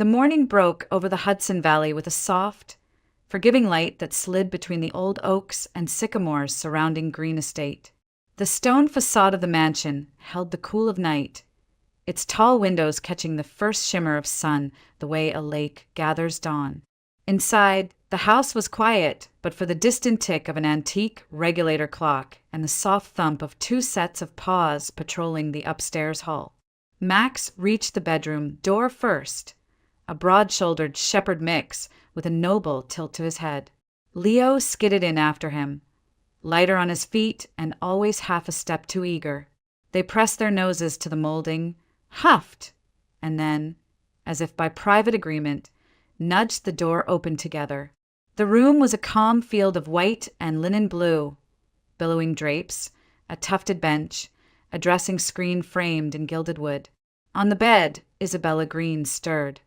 The morning broke over the Hudson Valley with a soft, forgiving light that slid between the old oaks and sycamores surrounding Green Estate. The stone facade of the mansion held the cool of night, its tall windows catching the first shimmer of sun the way a lake gathers dawn. Inside, the house was quiet, but for the distant tick of an antique regulator clock and the soft thump of two sets of paws patrolling the upstairs hall. Max reached the bedroom door first, a broad-shouldered shepherd mix with a noble tilt to his head. Leo skidded in after him, lighter on his feet and always half a step too eager. They pressed their noses to the molding, huffed, and then, as if by private agreement, nudged the door open together. The room was a calm field of white and linen blue, billowing drapes, a tufted bench, a dressing screen framed in gilded wood. On the bed, Isabella Green stirred.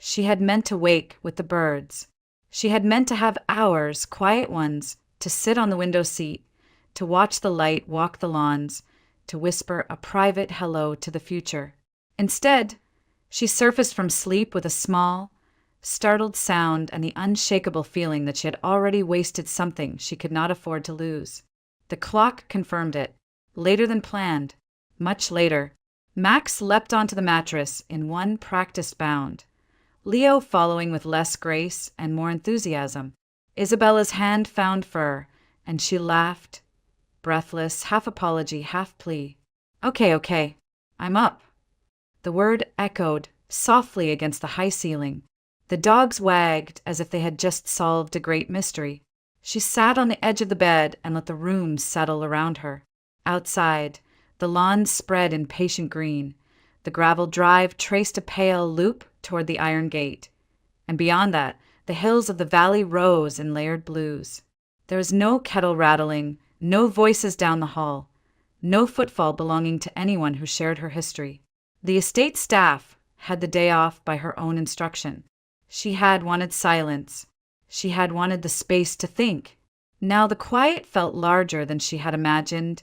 She had meant to wake with the birds. She had meant to have hours, quiet ones, to sit on the window seat, to watch the light walk the lawns, to whisper a private hello to the future. Instead, she surfaced from sleep with a small, startled sound and the unshakable feeling that she had already wasted something she could not afford to lose. The clock confirmed it. Later than planned. Much later. Max leapt onto the mattress in one practiced bound, Leo following with less grace and more enthusiasm. Isabella's hand found fur, and she laughed, breathless, half apology, half plea. Okay, I'm up. The word echoed softly against the high ceiling. The dogs wagged as if they had just solved a great mystery. She sat on the edge of the bed and let the room settle around her. Outside, the lawn spread in patient green. The gravel drive traced a pale loop toward the iron gate. And beyond that, the hills of the valley rose in layered blues. There was no kettle rattling, no voices down the hall, no footfall belonging to anyone who shared her history. The estate staff had the day off by her own instruction. She had wanted silence. She had wanted the space to think. Now the quiet felt larger than she had imagined,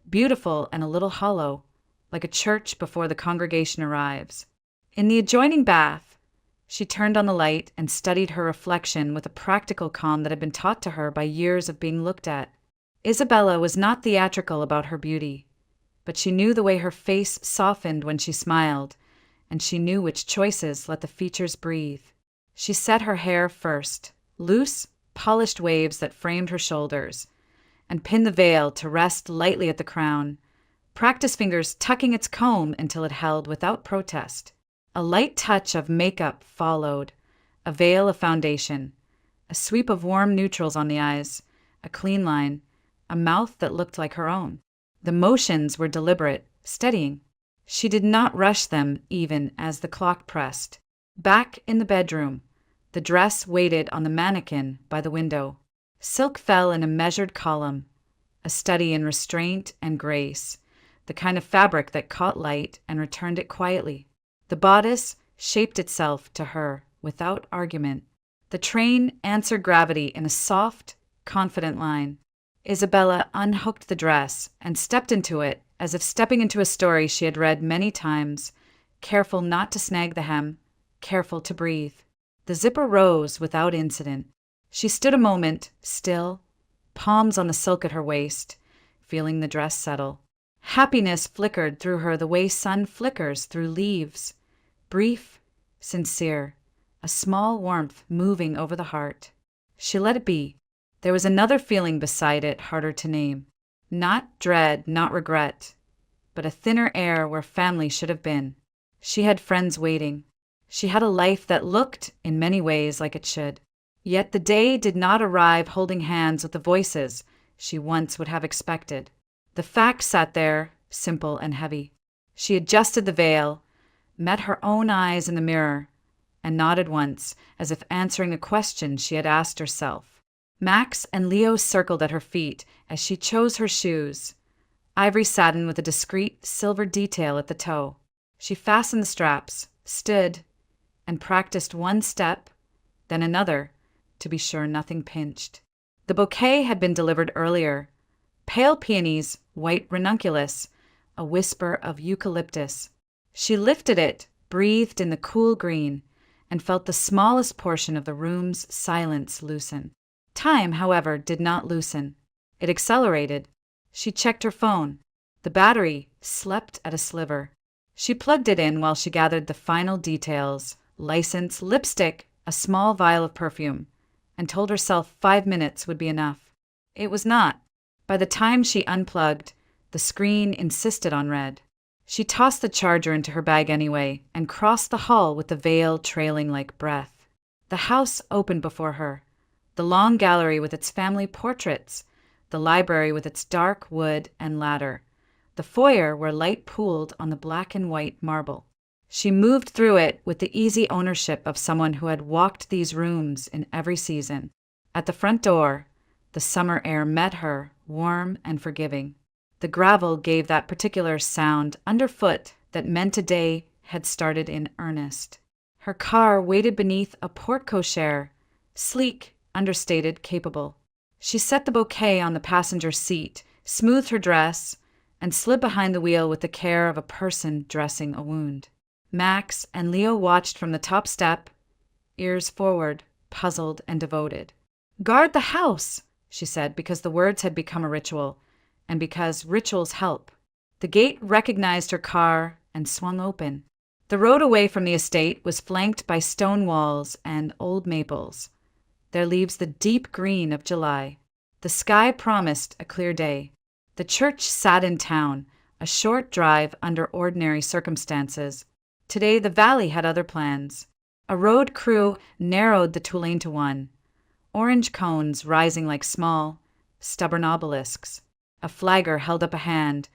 beautiful and a little hollow, like a church before the congregation arrives. In the adjoining bath, she turned on the light and studied her reflection with a practical calm that had been taught to her by years of being looked at. Isabella was not theatrical about her beauty, but she knew the way her face softened when she smiled, and she knew which choices let the features breathe. She set her hair first, loose, polished waves that framed her shoulders, and pinned the veil to rest lightly at the crown, practice fingers tucking its comb until it held without protest. A light touch of makeup followed, a veil of foundation, a sweep of warm neutrals on the eyes, a clean line, a mouth that looked like her own. The motions were deliberate, steadying. She did not rush them even as the clock pressed. Back in the bedroom, the dress waited on the mannequin by the window. Silk fell in a measured column, a study in restraint and grace, the kind of fabric that caught light and returned it quietly. The bodice shaped itself to her without argument. The train answered gravity in a soft, confident line. Isabella unhooked the dress and stepped into it as if stepping into a story she had read many times, careful not to snag the hem, careful to breathe. The zipper rose without incident. She stood a moment, still, palms on the silk at her waist, feeling the dress settle. Happiness flickered through her the way sun flickers through leaves. Brief, sincere, a small warmth moving over the heart. She let it be. There was another feeling beside it, harder to name. Not dread, not regret, but a thinner air where family should have been. She had friends waiting. She had a life that looked, in many ways, like it should. Yet the day did not arrive holding hands with the voices she once would have expected. The facts sat there, simple and heavy. She adjusted the veil, met her own eyes in the mirror, and nodded once, as if answering a question she had asked herself. Max and Leo circled at her feet as she chose her shoes, ivory satin with a discreet silver detail at the toe. She fastened the straps, stood, and practiced one step, then another, to be sure nothing pinched. The bouquet had been delivered earlier. Pale peonies, white ranunculus, a whisper of eucalyptus. She lifted it, breathed in the cool green, and felt the smallest portion of the room's silence loosen. Time, however, did not loosen. It accelerated. She checked her phone. The battery slept at a sliver. She plugged it in while she gathered the final details: license, lipstick, a small vial of perfume, and told herself 5 minutes would be enough. It was not. By the time she unplugged, the screen insisted on red. She tossed the charger into her bag anyway and crossed the hall with the veil trailing like breath. The house opened before her. The long gallery with its family portraits, the library with its dark wood and ladder, the foyer where light pooled on the black and white marble. She moved through it with the easy ownership of someone who had walked these rooms in every season. At the front door, the summer air met her, warm and forgiving. The gravel gave that particular sound underfoot that meant a day had started in earnest. Her car waited beneath a porte-cochere, sleek, understated, capable. She set the bouquet on the passenger seat, smoothed her dress, and slid behind the wheel with the care of a person dressing a wound. Max and Leo watched from the top step, ears forward, puzzled and devoted. "Guard the house," she said, because the words had become a ritual, and because rituals help. The gate recognized her car and swung open. The road away from the estate was flanked by stone walls and old maples, their leaves the deep green of July. The sky promised a clear day. The church sat in town, a short drive under ordinary circumstances. Today the valley had other plans. A road crew narrowed the two-lane to one, orange cones rising like small, stubborn obelisks. A flagger held up a hand,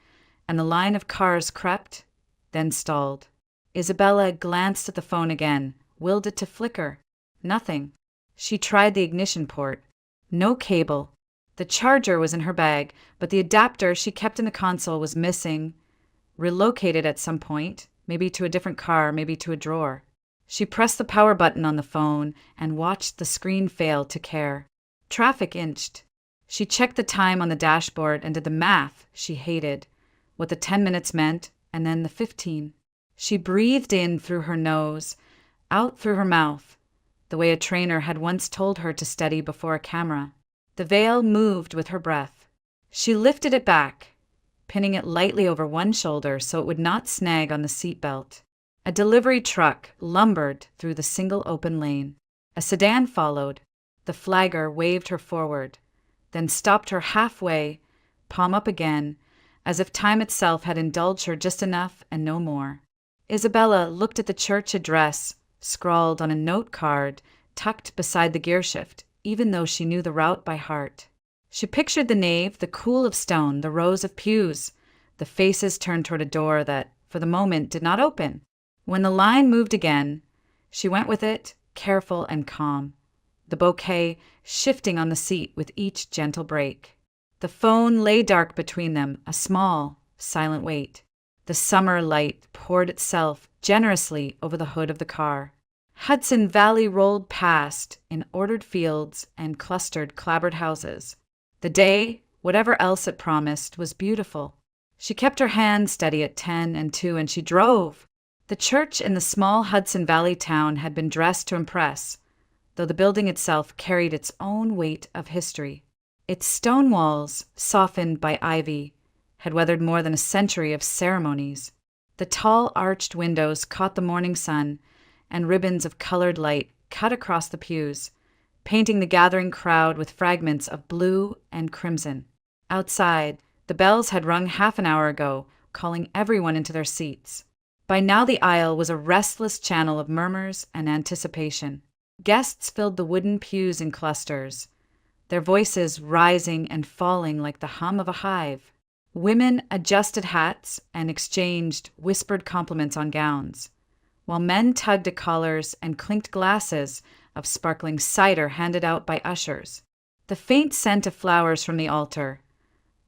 and the line of cars crept, then stalled. Isabella glanced at the phone again, willed it to flicker. Nothing. She tried the ignition port. No cable. The charger was in her bag, but the adapter she kept in the console was missing, relocated at some point, maybe to a different car, maybe to a drawer. She pressed the power button on the phone and watched the screen fail to care. Traffic inched. She checked the time on the dashboard and did the math she hated, what the 10 minutes meant, and then the 15. She breathed in through her nose, out through her mouth, the way a trainer had once told her to steady before a camera. The veil moved with her breath. She lifted it back, pinning it lightly over one shoulder so it would not snag on the seatbelt. A delivery truck lumbered through the single open lane. A sedan followed. The flagger waved her forward, then stopped her halfway, palm up again, as if time itself had indulged her just enough and no more. Isabella looked at the church address, scrawled on a note card tucked beside the gearshift, even though she knew the route by heart. She pictured the nave, the cool of stone, the rows of pews, the faces turned toward a door that, for the moment, did not open. When the line moved again, she went with it, careful and calm, the bouquet shifting on the seat with each gentle break. The phone lay dark between them, a small, silent weight. The summer light poured itself generously over the hood of the car. Hudson Valley rolled past in ordered fields and clustered clapboard houses. The day, whatever else it promised, was beautiful. She kept her hand steady at 10 and 2, and she drove. The church in the small Hudson Valley town had been dressed to impress, though the building itself carried its own weight of history. Its stone walls, softened by ivy, had weathered more than a century of ceremonies. The tall arched windows caught the morning sun, and ribbons of colored light cut across the pews, painting the gathering crowd with fragments of blue and crimson. Outside, the bells had rung half an hour ago, calling everyone into their seats. By now the aisle was a restless channel of murmurs and anticipation. Guests filled the wooden pews in clusters, their voices rising and falling like the hum of a hive. Women adjusted hats and exchanged whispered compliments on gowns, while men tugged at collars and clinked glasses of sparkling cider handed out by ushers. The faint scent of flowers from the altar,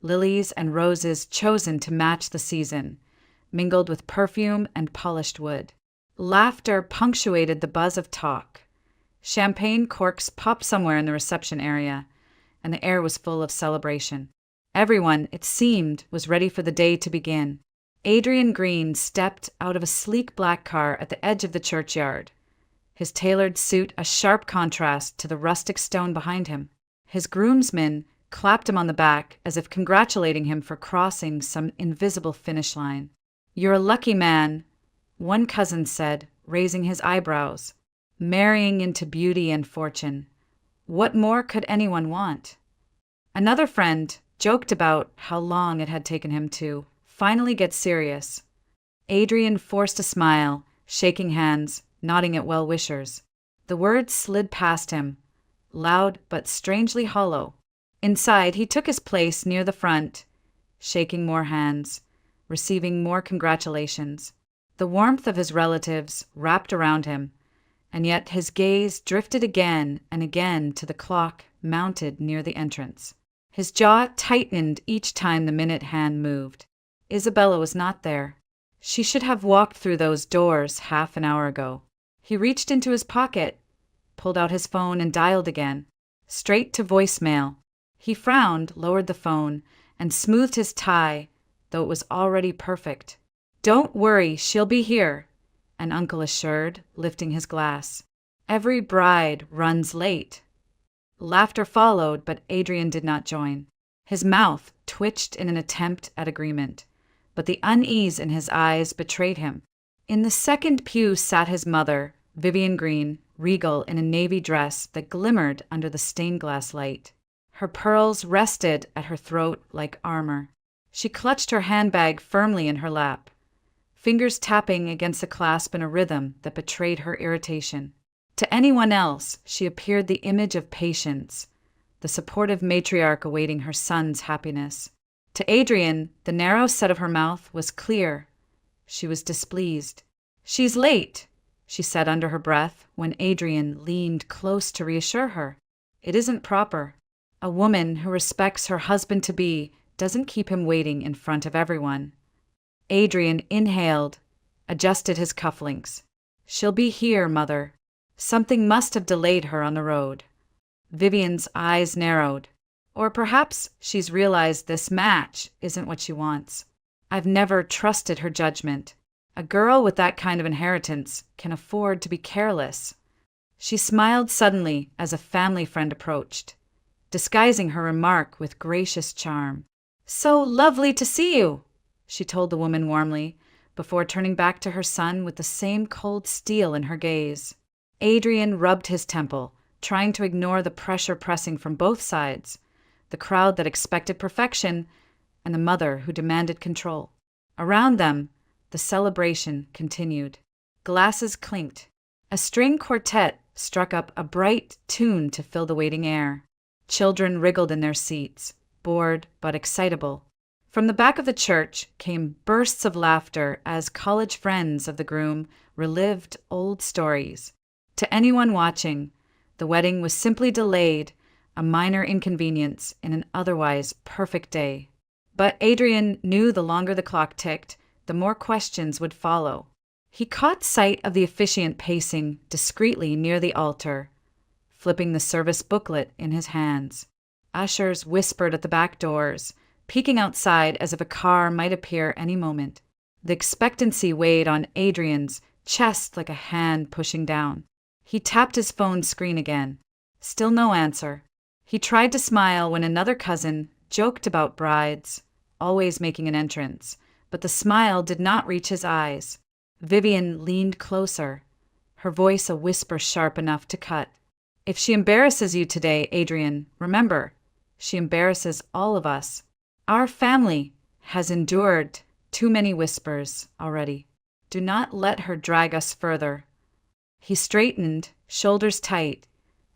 lilies and roses chosen to match the season, mingled with perfume and polished wood. Laughter punctuated the buzz of talk. Champagne corks popped somewhere in the reception area, and the air was full of celebration. Everyone, it seemed, was ready for the day to begin. Adrian Green stepped out of a sleek black car at the edge of the churchyard, his tailored suit a sharp contrast to the rustic stone behind him. His groomsmen clapped him on the back as if congratulating him for crossing some invisible finish line. "You're a lucky man," one cousin said, raising his eyebrows. "Marrying into beauty and fortune. What more could anyone want?" Another friend joked about how long it had taken him to finally get serious. Adrian forced a smile, shaking hands, nodding at well-wishers. The words slid past him, loud but strangely hollow. Inside, he took his place near the front, shaking more hands, receiving more congratulations. The warmth of his relatives wrapped around him, and yet his gaze drifted again and again to the clock mounted near the entrance. His jaw tightened each time the minute hand moved. Isabella was not there. She should have walked through those doors half an hour ago. He reached into his pocket, pulled out his phone and dialed again. Straight to voicemail. He frowned, lowered the phone, and smoothed his tie, though it was already perfect. "Don't worry, she'll be here," an uncle assured, lifting his glass. "Every bride runs late." Laughter followed, but Adrian did not join. His mouth twitched in an attempt at agreement, but the unease in his eyes betrayed him. In the second pew sat his mother, Vivian Green, regal in a navy dress that glimmered under the stained-glass light. Her pearls rested at her throat like armor. She clutched her handbag firmly in her lap, fingers tapping against the clasp in a rhythm that betrayed her irritation. To anyone else, she appeared the image of patience, the supportive matriarch awaiting her son's happiness. To Adrian, the narrow set of her mouth was clear. She was displeased. "She's late," she said under her breath when Adrian leaned close to reassure her. "It isn't proper. A woman who respects her husband-to-be doesn't keep him waiting in front of everyone." Adrian inhaled, adjusted his cufflinks. "She'll be here, Mother." Something must have delayed her on the road. Vivian's eyes narrowed. Or perhaps she's realized this match isn't what she wants. I've never trusted her judgment. A girl with that kind of inheritance can afford to be careless. She smiled suddenly as a family friend approached, disguising her remark with gracious charm. "So lovely to see you," she told the woman warmly, before turning back to her son with the same cold steel in her gaze. Adrian rubbed his temple, trying to ignore the pressure pressing from both sides, the crowd that expected perfection and the mother who demanded control. Around them, the celebration continued. Glasses clinked. A string quartet struck up a bright tune to fill the waiting air. Children wriggled in their seats, bored but excitable. From the back of the church came bursts of laughter as college friends of the groom relived old stories. To anyone watching, the wedding was simply delayed, a minor inconvenience in an otherwise perfect day. But Adrian knew the longer the clock ticked, the more questions would follow. He caught sight of the officiant pacing discreetly near the altar, flipping the service booklet in his hands. Ushers whispered at the back doors, peeking outside as if a car might appear any moment. The expectancy weighed on Adrian's chest like a hand pushing down. He tapped his phone screen again. Still no answer. He tried to smile when another cousin joked about brides, always making an entrance, but the smile did not reach his eyes. Vivian leaned closer, her voice a whisper sharp enough to cut. "If she embarrasses you today, Adrian, remember, she embarrasses all of us. Our family has endured too many whispers already. Do not let her drag us further." He straightened, shoulders tight,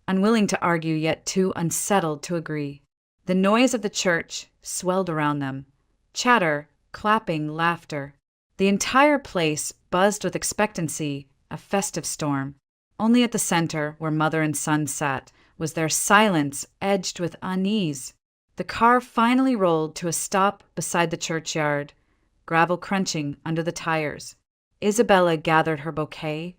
unwilling to argue yet too unsettled to agree. The noise of the church swelled around them. Chatter, clapping, laughter. The entire place buzzed with expectancy, a festive storm. Only at the center, where mother and son sat, was their silence edged with unease. The car finally rolled to a stop beside the churchyard, gravel crunching under the tires. Isabella gathered her bouquet,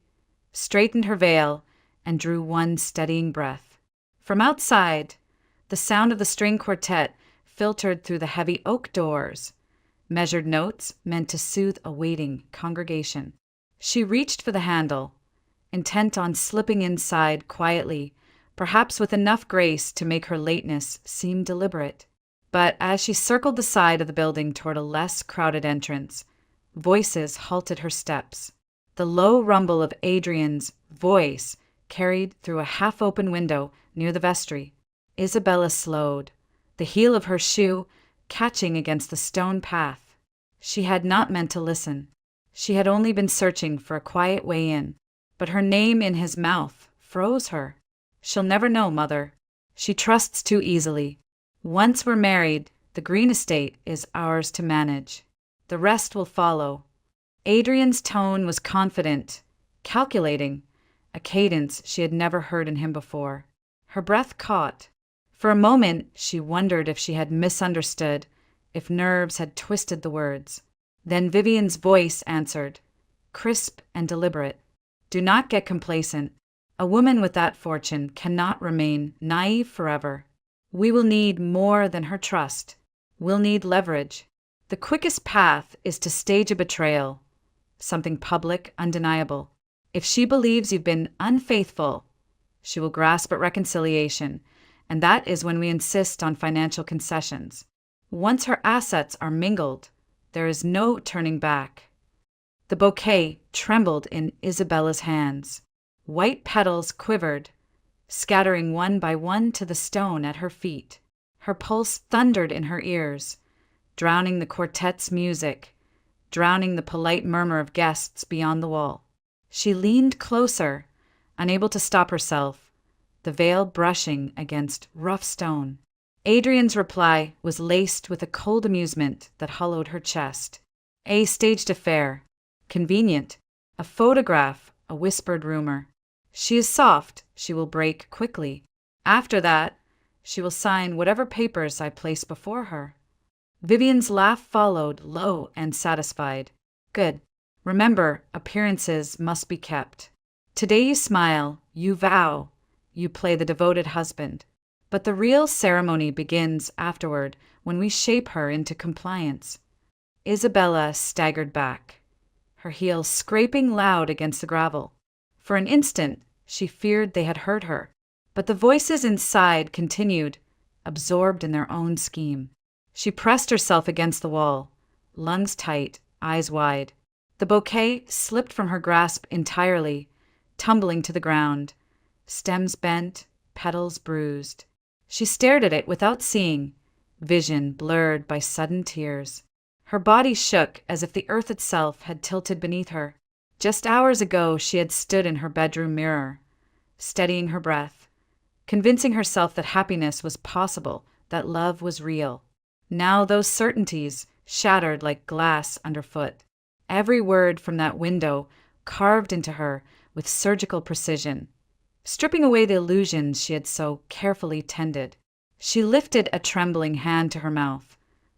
straightened her veil, and drew one steadying breath. From outside, the sound of the string quartet filtered through the heavy oak doors, measured notes meant to soothe a waiting congregation. She reached for the handle, intent on slipping inside quietly, perhaps with enough grace to make her lateness seem deliberate. But as she circled the side of the building toward a less crowded entrance, voices halted her steps. The low rumble of Adrian's voice carried through a half-open window near the vestry. Isabella slowed, the heel of her shoe catching against the stone path. She had not meant to listen. She had only been searching for a quiet way in. But her name in his mouth froze her. She'll never know, Mother. She trusts too easily. Once we're married, the green estate is ours to manage. The rest will follow. Adrian's tone was confident, calculating, a cadence she had never heard in him before. Her breath caught. For a moment, she wondered if she had misunderstood, if nerves had twisted the words. Then Vivian's voice answered, crisp and deliberate. Do not get complacent. A woman with that fortune cannot remain naive forever. We will need more than her trust. We'll need leverage. The quickest path is to stage a betrayal, something public, undeniable. If she believes you've been unfaithful, she will grasp at reconciliation, and that is when we insist on financial concessions. Once her assets are mingled, there is no turning back. The bouquet trembled in Isabella's hands. White petals quivered, scattering one by one to the stone at her feet. Her pulse thundered in her ears, drowning the quartet's music, drowning the polite murmur of guests beyond the wall. She leaned closer, unable to stop herself, the veil brushing against rough stone. Adrian's reply was laced with a cold amusement that hollowed her chest. A staged affair. Convenient. A photograph, a whispered rumor. She is soft, she will break quickly. After that, she will sign whatever papers I place before her. Vivian's laugh followed, low and satisfied. Good. Remember, appearances must be kept. Today you smile, you vow, you play the devoted husband. But the real ceremony begins afterward, when we shape her into compliance. Isabella staggered back, her heels scraping loud against the gravel. For an instant, she feared they had hurt her. But the voices inside continued, absorbed in their own scheme. She pressed herself against the wall, lungs tight, eyes wide. The bouquet slipped from her grasp entirely, tumbling to the ground, stems bent, petals bruised. She stared at it without seeing, vision blurred by sudden tears. Her body shook as if the earth itself had tilted beneath her. Just hours ago she had stood in her bedroom mirror, steadying her breath, convincing herself that happiness was possible, that love was real. Now those certainties shattered like glass underfoot. Every word from that window carved into her with surgical precision, stripping away the illusions she had so carefully tended. She lifted a trembling hand to her mouth,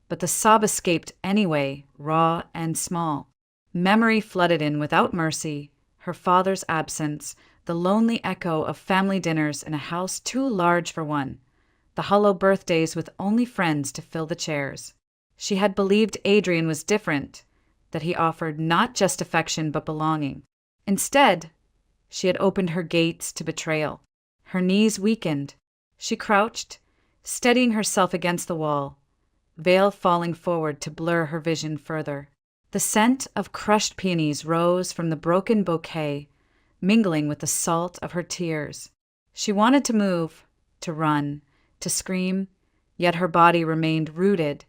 but the sob escaped anyway, raw and small. Memory flooded in without mercy, her father's absence, the lonely echo of family dinners in a house too large for one, the hollow birthdays with only friends to fill the chairs. She had believed Adrian was different, that he offered not just affection but belonging. Instead, she had opened her gates to betrayal. Her knees weakened. She crouched, steadying herself against the wall, veil falling forward to blur her vision further. The scent of crushed peonies rose from the broken bouquet, mingling with the salt of her tears. She wanted to move, to run, to scream, yet her body remained rooted,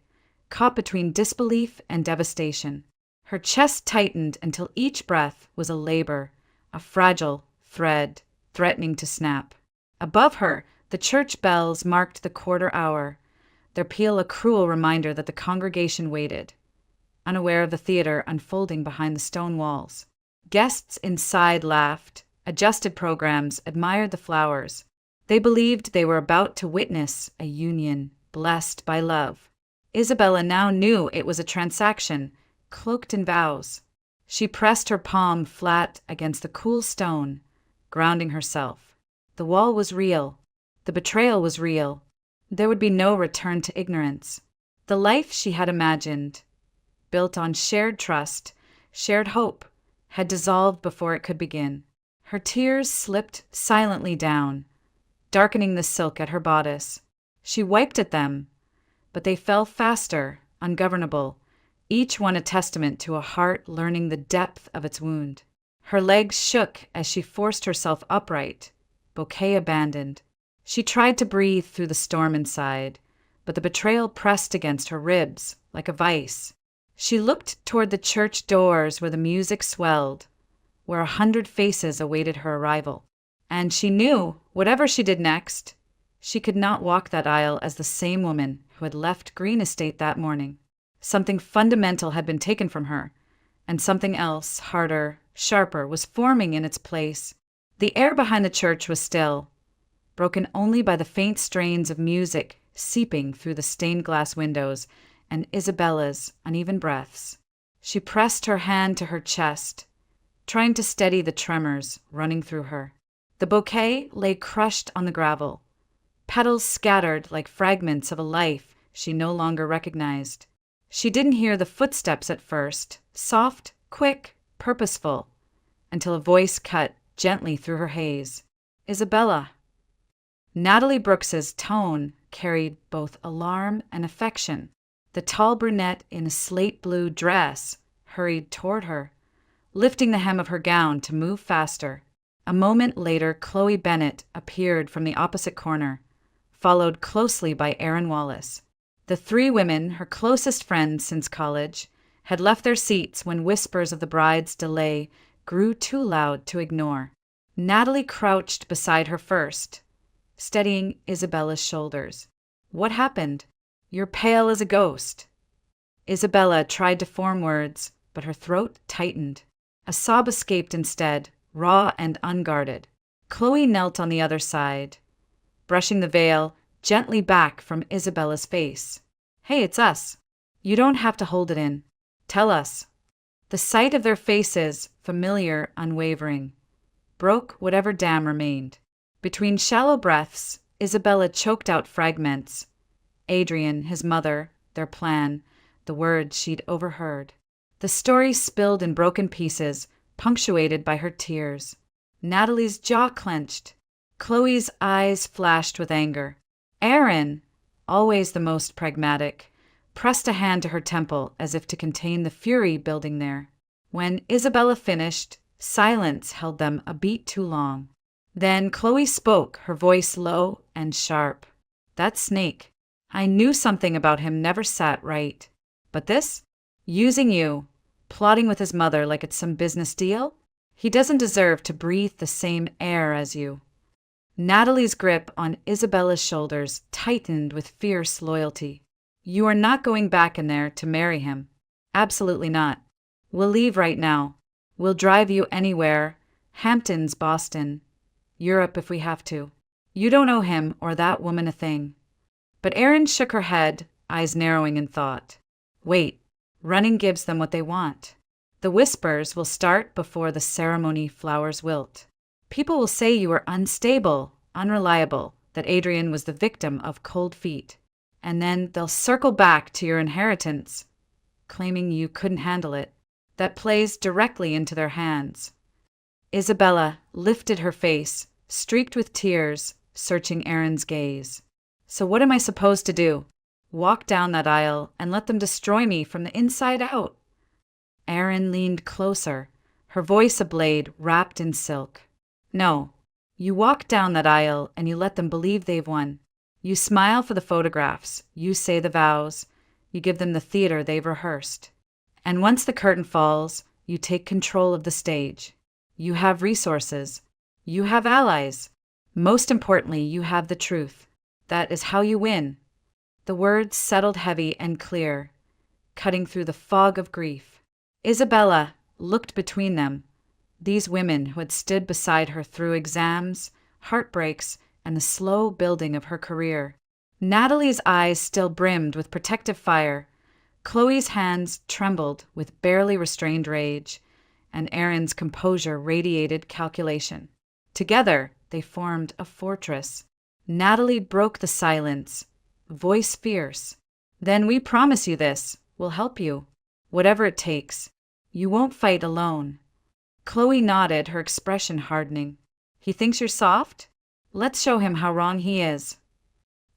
caught between disbelief and devastation. Her chest tightened until each breath was a labor, a fragile thread threatening to snap. Above her, the church bells marked the quarter hour, their peal a cruel reminder that the congregation waited, unaware of the theater unfolding behind the stone walls. Guests inside laughed, adjusted programs, admired the flowers. They believed they were about to witness a union blessed by love. Isabella now knew it was a transaction, cloaked in vows. She pressed her palm flat against the cool stone, grounding herself. The wall was real. The betrayal was real. There would be no return to ignorance. The life she had imagined, built on shared trust, shared hope, had dissolved before it could begin. Her tears slipped silently down, darkening the silk at her bodice. She wiped at them, but they fell faster, ungovernable, each one a testament to a heart learning the depth of its wound. Her legs shook as she forced herself upright, bouquet abandoned. She tried to breathe through the storm inside, but the betrayal pressed against her ribs like a vice. She looked toward the church doors where the music swelled, where 100 faces awaited her arrival. And she knew, whatever she did next, she could not walk that aisle as the same woman who had left Green Estate that morning. Something fundamental had been taken from her, and something else, harder, sharper, was forming in its place. The air behind the church was still, broken only by the faint strains of music seeping through the stained glass windows and Isabella's uneven breaths. She pressed her hand to her chest, trying to steady the tremors running through her. The bouquet lay crushed on the gravel, petals scattered like fragments of a life she no longer recognized. She didn't hear the footsteps at first, soft, quick, purposeful, until a voice cut gently through her haze. Isabella. Natalie Brooks's tone carried both alarm and affection. The tall brunette in a slate blue dress hurried toward her, lifting the hem of her gown to move faster. A moment later, Chloe Bennett appeared from the opposite corner, followed closely by Erin Wallace. The three women, her closest friends since college, had left their seats when whispers of the bride's delay grew too loud to ignore. Natalie crouched beside her first, steadying Isabella's shoulders. What happened? You're pale as a ghost. Isabella tried to form words, but her throat tightened. A sob escaped instead, raw and unguarded. Chloe knelt on the other side, brushing the veil gently back from Isabella's face. Hey, it's us. You don't have to hold it in. Tell us. The sight of their faces, familiar, unwavering, broke whatever dam remained. Between shallow breaths, Isabella choked out fragments. Adrian, his mother, their plan, the words she'd overheard. The story spilled in broken pieces, punctuated by her tears. Natalie's jaw clenched. Chloe's eyes flashed with anger. Erin, always the most pragmatic, pressed a hand to her temple as if to contain the fury building there. When Isabella finished, silence held them a beat too long. Then Chloe spoke, her voice low and sharp. That snake. I knew something about him never sat right. But this? Using you, plotting with his mother like it's some business deal? He doesn't deserve to breathe the same air as you. Natalie's grip on Isabella's shoulders tightened with fierce loyalty. You are not going back in there to marry him. Absolutely not. We'll leave right now. We'll drive you anywhere. Hamptons, Boston. Europe if we have to. You don't owe him or that woman a thing. But Erin shook her head, eyes narrowing in thought. Wait, running gives them what they want. The whispers will start before the ceremony flowers wilt. People will say you were unstable, unreliable, that Adrian was the victim of cold feet. And then they'll circle back to your inheritance, claiming you couldn't handle it. That plays directly into their hands. Isabella lifted her face, streaked with tears, searching Erin's gaze. So what am I supposed to do? Walk down that aisle and let them destroy me from the inside out? Erin leaned closer, her voice a blade wrapped in silk. No, you walk down that aisle and you let them believe they've won. You smile for the photographs, you say the vows, you give them the theater they've rehearsed. And once the curtain falls, you take control of the stage. You have resources. You have allies. Most importantly, you have the truth. That is how you win. The words settled heavy and clear, cutting through the fog of grief. Isabella looked between them, these women who had stood beside her through exams, heartbreaks, and the slow building of her career. Natalie's eyes still brimmed with protective fire. Chloe's hands trembled with barely restrained rage, and Erin's composure radiated calculation. Together, they formed a fortress. Natalie broke the silence, voice fierce. Then we promise you this. We'll help you. Whatever it takes. You won't fight alone. Chloe nodded, her expression hardening. He thinks you're soft? Let's show him how wrong he is.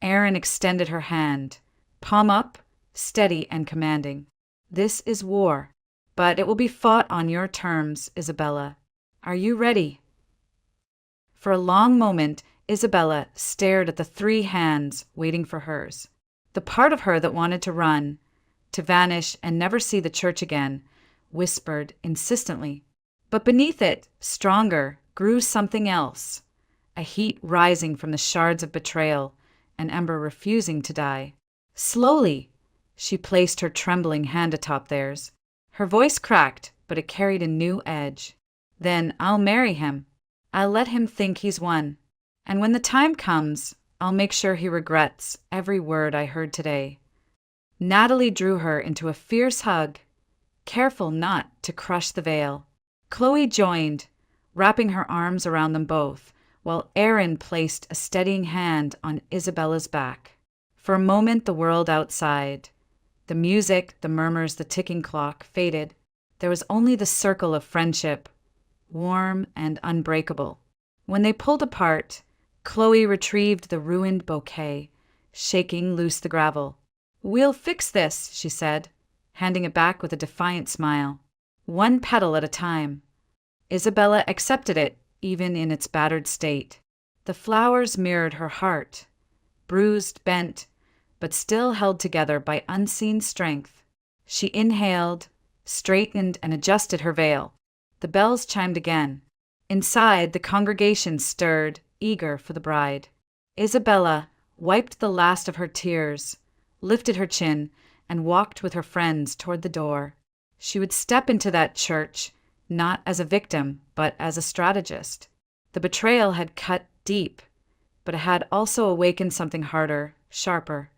Erin extended her hand, palm up, steady and commanding. This is war, but it will be fought on your terms, Isabella. Are you ready? For a long moment, Isabella stared at the three hands waiting for hers. The part of her that wanted to run, to vanish and never see the church again, whispered insistently. But beneath it, stronger, grew something else, a heat rising from the shards of betrayal, an ember refusing to die. Slowly, she placed her trembling hand atop theirs. Her voice cracked, but it carried a new edge. Then I'll marry him. I'll let him think he's won. And when the time comes, I'll make sure he regrets every word I heard today. Natalie drew her into a fierce hug, careful not to crush the veil. Chloe joined, wrapping her arms around them both, while Erin placed a steadying hand on Isabella's back. For a moment, the world outside, the music, the murmurs, the ticking clock, faded. There was only the circle of friendship, warm and unbreakable. When they pulled apart, Chloe retrieved the ruined bouquet, shaking loose the gravel. "We'll fix this," she said, handing it back with a defiant smile. One petal at a time. Isabella accepted it, even in its battered state. The flowers mirrored her heart, bruised, bent, but still held together by unseen strength. She inhaled, straightened, and adjusted her veil. The bells chimed again. Inside, the congregation stirred, eager for the bride. Isabella wiped the last of her tears, lifted her chin, and walked with her friends toward the door. She would step into that church, not as a victim, but as a strategist. The betrayal had cut deep, but it had also awakened something harder, sharper.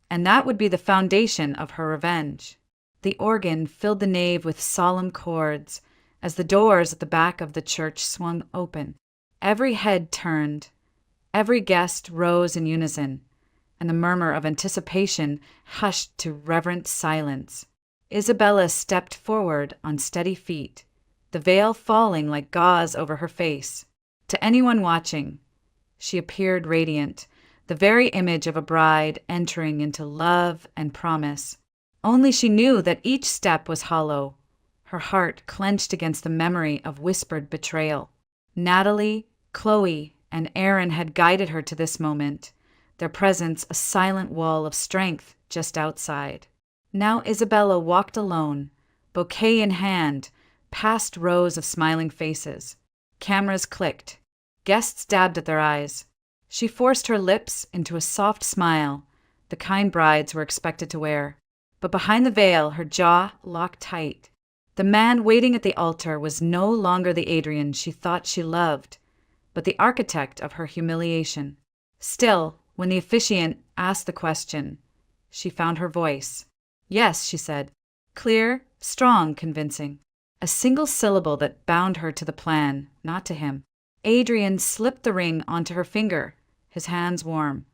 And that would be the foundation of her revenge. The organ filled the nave with solemn chords as the doors at the back of the church swung open. Every head turned, every guest rose in unison, and the murmur of anticipation hushed to reverent silence. Isabella stepped forward on steady feet, the veil falling like gauze over her face. To anyone watching, she appeared radiant, the very image of a bride entering into love and promise. Only she knew that each step was hollow, her heart clenched against the memory of whispered betrayal. Natalie, Chloe, and Erin had guided her to this moment, their presence a silent wall of strength just outside. Now Isabella walked alone, bouquet in hand, past rows of smiling faces. Cameras clicked. Guests dabbed at their eyes. She forced her lips into a soft smile, the kind brides were expected to wear. But behind the veil, her jaw locked tight. The man waiting at the altar was no longer the Adrian she thought she loved, but the architect of her humiliation. Still, when the officiant asked the question, she found her voice. "Yes," she said. Clear, strong, convincing. A single syllable that bound her to the plan, not to him. Adrian slipped the ring onto her finger, his hands warm,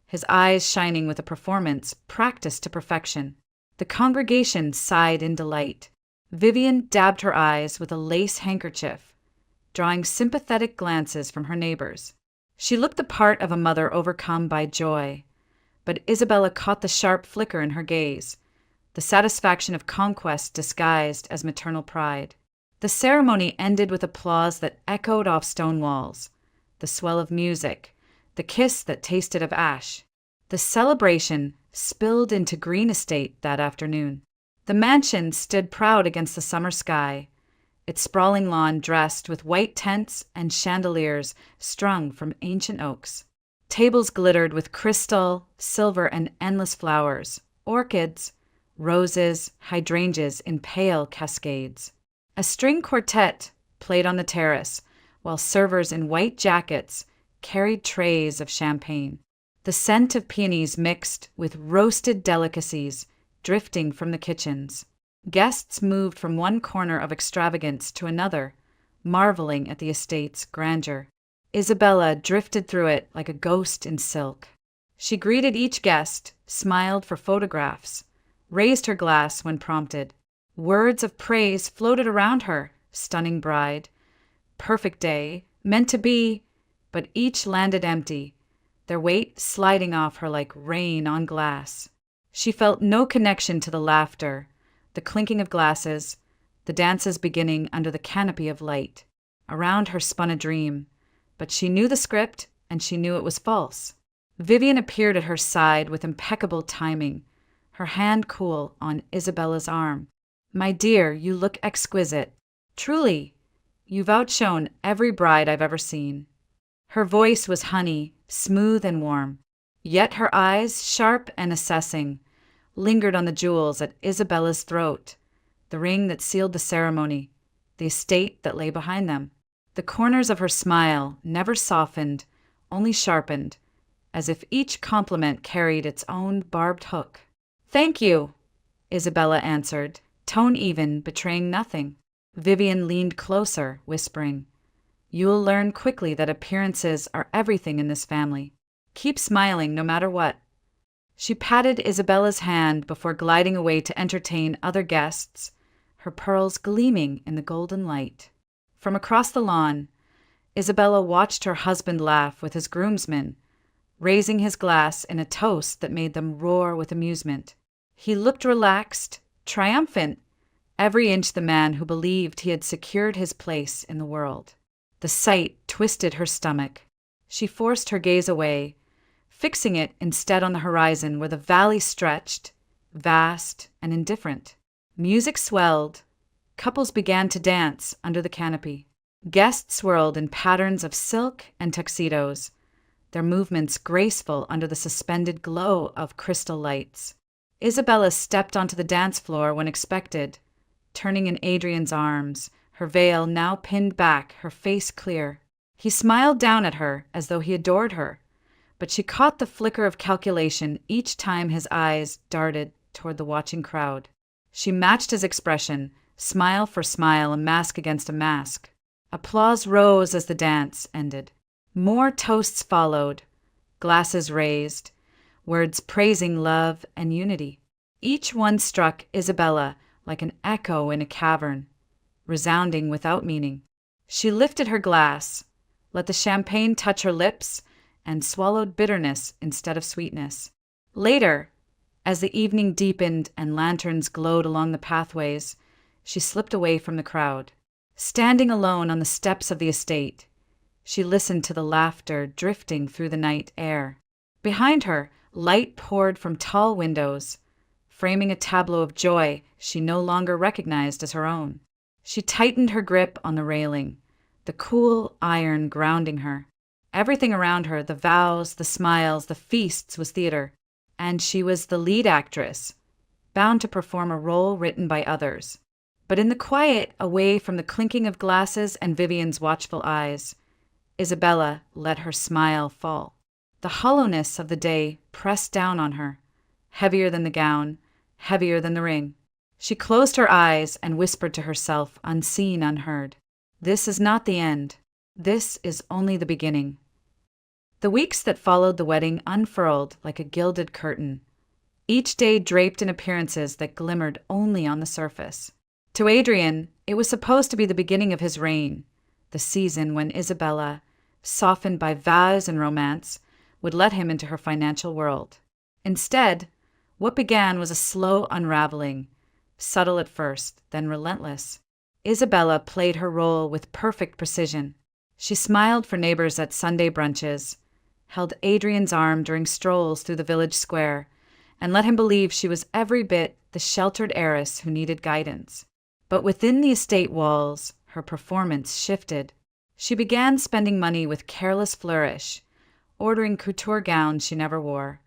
his eyes shining with a performance practiced to perfection. The congregation sighed in delight. Vivian dabbed her eyes with a lace handkerchief, drawing sympathetic glances from her neighbors. She looked the part of a mother overcome by joy, but Isabella caught the sharp flicker in her gaze, the satisfaction of conquest disguised as maternal pride. The ceremony ended with applause that echoed off stone walls, the swell of music, the kiss that tasted of ash. The celebration spilled into Green Estate that afternoon. The mansion stood proud against the summer sky, its sprawling lawn dressed with white tents and chandeliers strung from ancient oaks. Tables glittered with crystal, silver, and endless flowers, orchids, roses, hydrangeas in pale cascades. A string quartet played on the terrace, while servers in white jackets carried trays of champagne. The scent of peonies mixed with roasted delicacies drifting from the kitchens. Guests moved from one corner of extravagance to another, marveling at the estate's grandeur. Isabella drifted through it like a ghost in silk. She greeted each guest, smiled for photographs, raised her glass when prompted. Words of praise floated around her, stunning bride, perfect day, meant to be, but each landed empty, their weight sliding off her like rain on glass. She felt no connection to the laughter, the clinking of glasses, the dances beginning under the canopy of light. Around her spun a dream, but she knew the script and she knew it was false. Vivian appeared at her side with impeccable timing, her hand cool on Isabella's arm. "My dear, you look exquisite. Truly, you've outshone every bride I've ever seen." Her voice was honey, smooth and warm, yet her eyes, sharp and assessing, lingered on the jewels at Isabella's throat, the ring that sealed the ceremony, the estate that lay behind them. The corners of her smile never softened, only sharpened, as if each compliment carried its own barbed hook. "Thank you," Isabella answered, tone even, betraying nothing. Vivian leaned closer, whispering, "You'll learn quickly that appearances are everything in this family. Keep smiling no matter what." She patted Isabella's hand before gliding away to entertain other guests, her pearls gleaming in the golden light. From across the lawn, Isabella watched her husband laugh with his groomsmen, raising his glass in a toast that made them roar with amusement. He looked relaxed, triumphant, every inch the man who believed he had secured his place in the world. The sight twisted her stomach. She forced her gaze away, fixing it instead on the horizon where the valley stretched, vast and indifferent. Music swelled. Couples began to dance under the canopy. Guests swirled in patterns of silk and tuxedos, their movements graceful under the suspended glow of crystal lights. Isabella stepped onto the dance floor when expected, turning in Adrian's arms, her veil now pinned back, her face clear. He smiled down at her as though he adored her, but she caught the flicker of calculation each time his eyes darted toward the watching crowd. She matched his expression, smile for smile, a mask against a mask. Applause rose as the dance ended. More toasts followed, glasses raised, words praising love and unity. Each one struck Isabella like an echo in a cavern, resounding without meaning. She lifted her glass, let the champagne touch her lips, and swallowed bitterness instead of sweetness. Later, as the evening deepened and lanterns glowed along the pathways, she slipped away from the crowd. Standing alone on the steps of the estate, she listened to the laughter drifting through the night air. Behind her, light poured from tall windows, framing a tableau of joy she no longer recognized as her own. She tightened her grip on the railing, the cool iron grounding her. Everything around her, the vows, the smiles, the feasts, was theater, and she was the lead actress, bound to perform a role written by others. But in the quiet, away from the clinking of glasses and Vivian's watchful eyes, Isabella let her smile fall. The hollowness of the day pressed down on her, heavier than the gown, heavier than the ring. She closed her eyes and whispered to herself, unseen, unheard, "This is not the end. This is only the beginning." The weeks that followed the wedding unfurled like a gilded curtain, each day draped in appearances that glimmered only on the surface. To Adrian, it was supposed to be the beginning of his reign, the season when Isabella, softened by vows and romance, would let him into her financial world. Instead, what began was a slow unraveling, subtle at first, then relentless. Isabella played her role with perfect precision. She smiled for neighbors at Sunday brunches, held Adrian's arm during strolls through the village square, and let him believe she was every bit the sheltered heiress who needed guidance. But within the estate walls, her performance shifted. She began spending money with careless flourish, ordering couture gowns she never wore,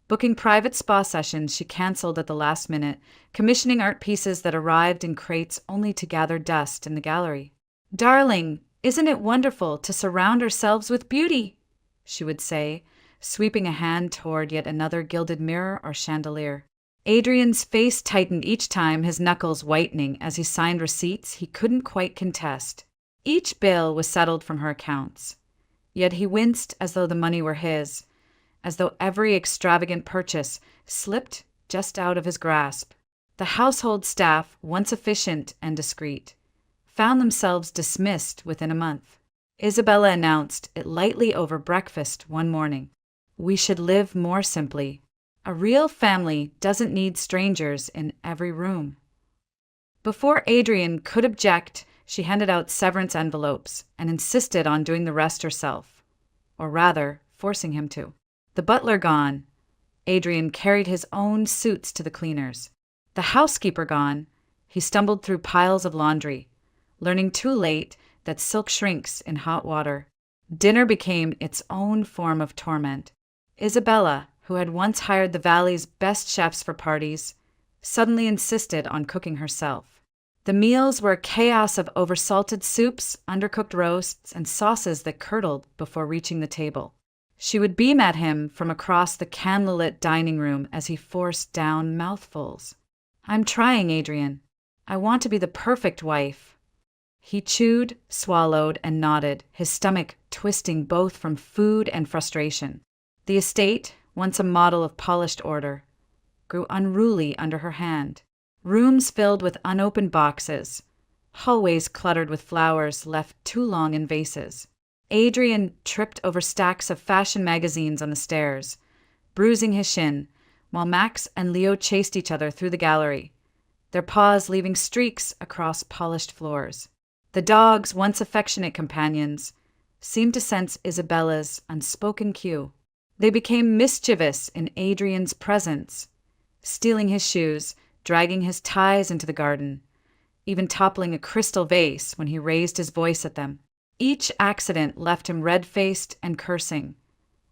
booking private spa sessions she canceled at the last minute, commissioning art pieces that arrived in crates only to gather dust in the gallery. "Darling, isn't it wonderful to surround ourselves with beauty?" she would say, sweeping a hand toward yet another gilded mirror or chandelier. Adrian's face tightened each time, his knuckles whitening as he signed receipts he couldn't quite contest. Each bill was settled from her accounts, yet he winced as though the money were his, as though every extravagant purchase slipped just out of his grasp. The household staff, once efficient and discreet, found themselves dismissed within a month. Isabella announced it lightly over breakfast one morning. We should live more simply. A real family doesn't need strangers in every room. Before Adrian could object, she handed out severance envelopes and insisted on doing the rest herself, or rather, forcing him to. The butler gone, Adrian carried his own suits to the cleaners. The housekeeper gone, he stumbled through piles of laundry, learning too late that silk shrinks in hot water. Dinner became its own form of torment. Isabella, who had once hired the valley's best chefs for parties, suddenly insisted on cooking herself. The meals were a chaos of oversalted soups, undercooked roasts, and sauces that curdled before reaching the table. She would beam at him from across the candlelit dining room as he forced down mouthfuls. I'm trying, Adrian. I want to be the perfect wife. He chewed, swallowed, and nodded, his stomach twisting both from food and frustration. The estate, once a model of polished order, grew unruly under her hand. Rooms filled with unopened boxes, hallways cluttered with flowers left too long in vases. Adrian tripped over stacks of fashion magazines on the stairs, bruising his shin, while Max and Leo chased each other through the gallery, their paws leaving streaks across polished floors. The dogs, once affectionate companions, seemed to sense Isabella's unspoken cue. They became mischievous in Adrian's presence, stealing his shoes, dragging his ties into the garden, even toppling a crystal vase when he raised his voice at them. Each accident left him red-faced and cursing,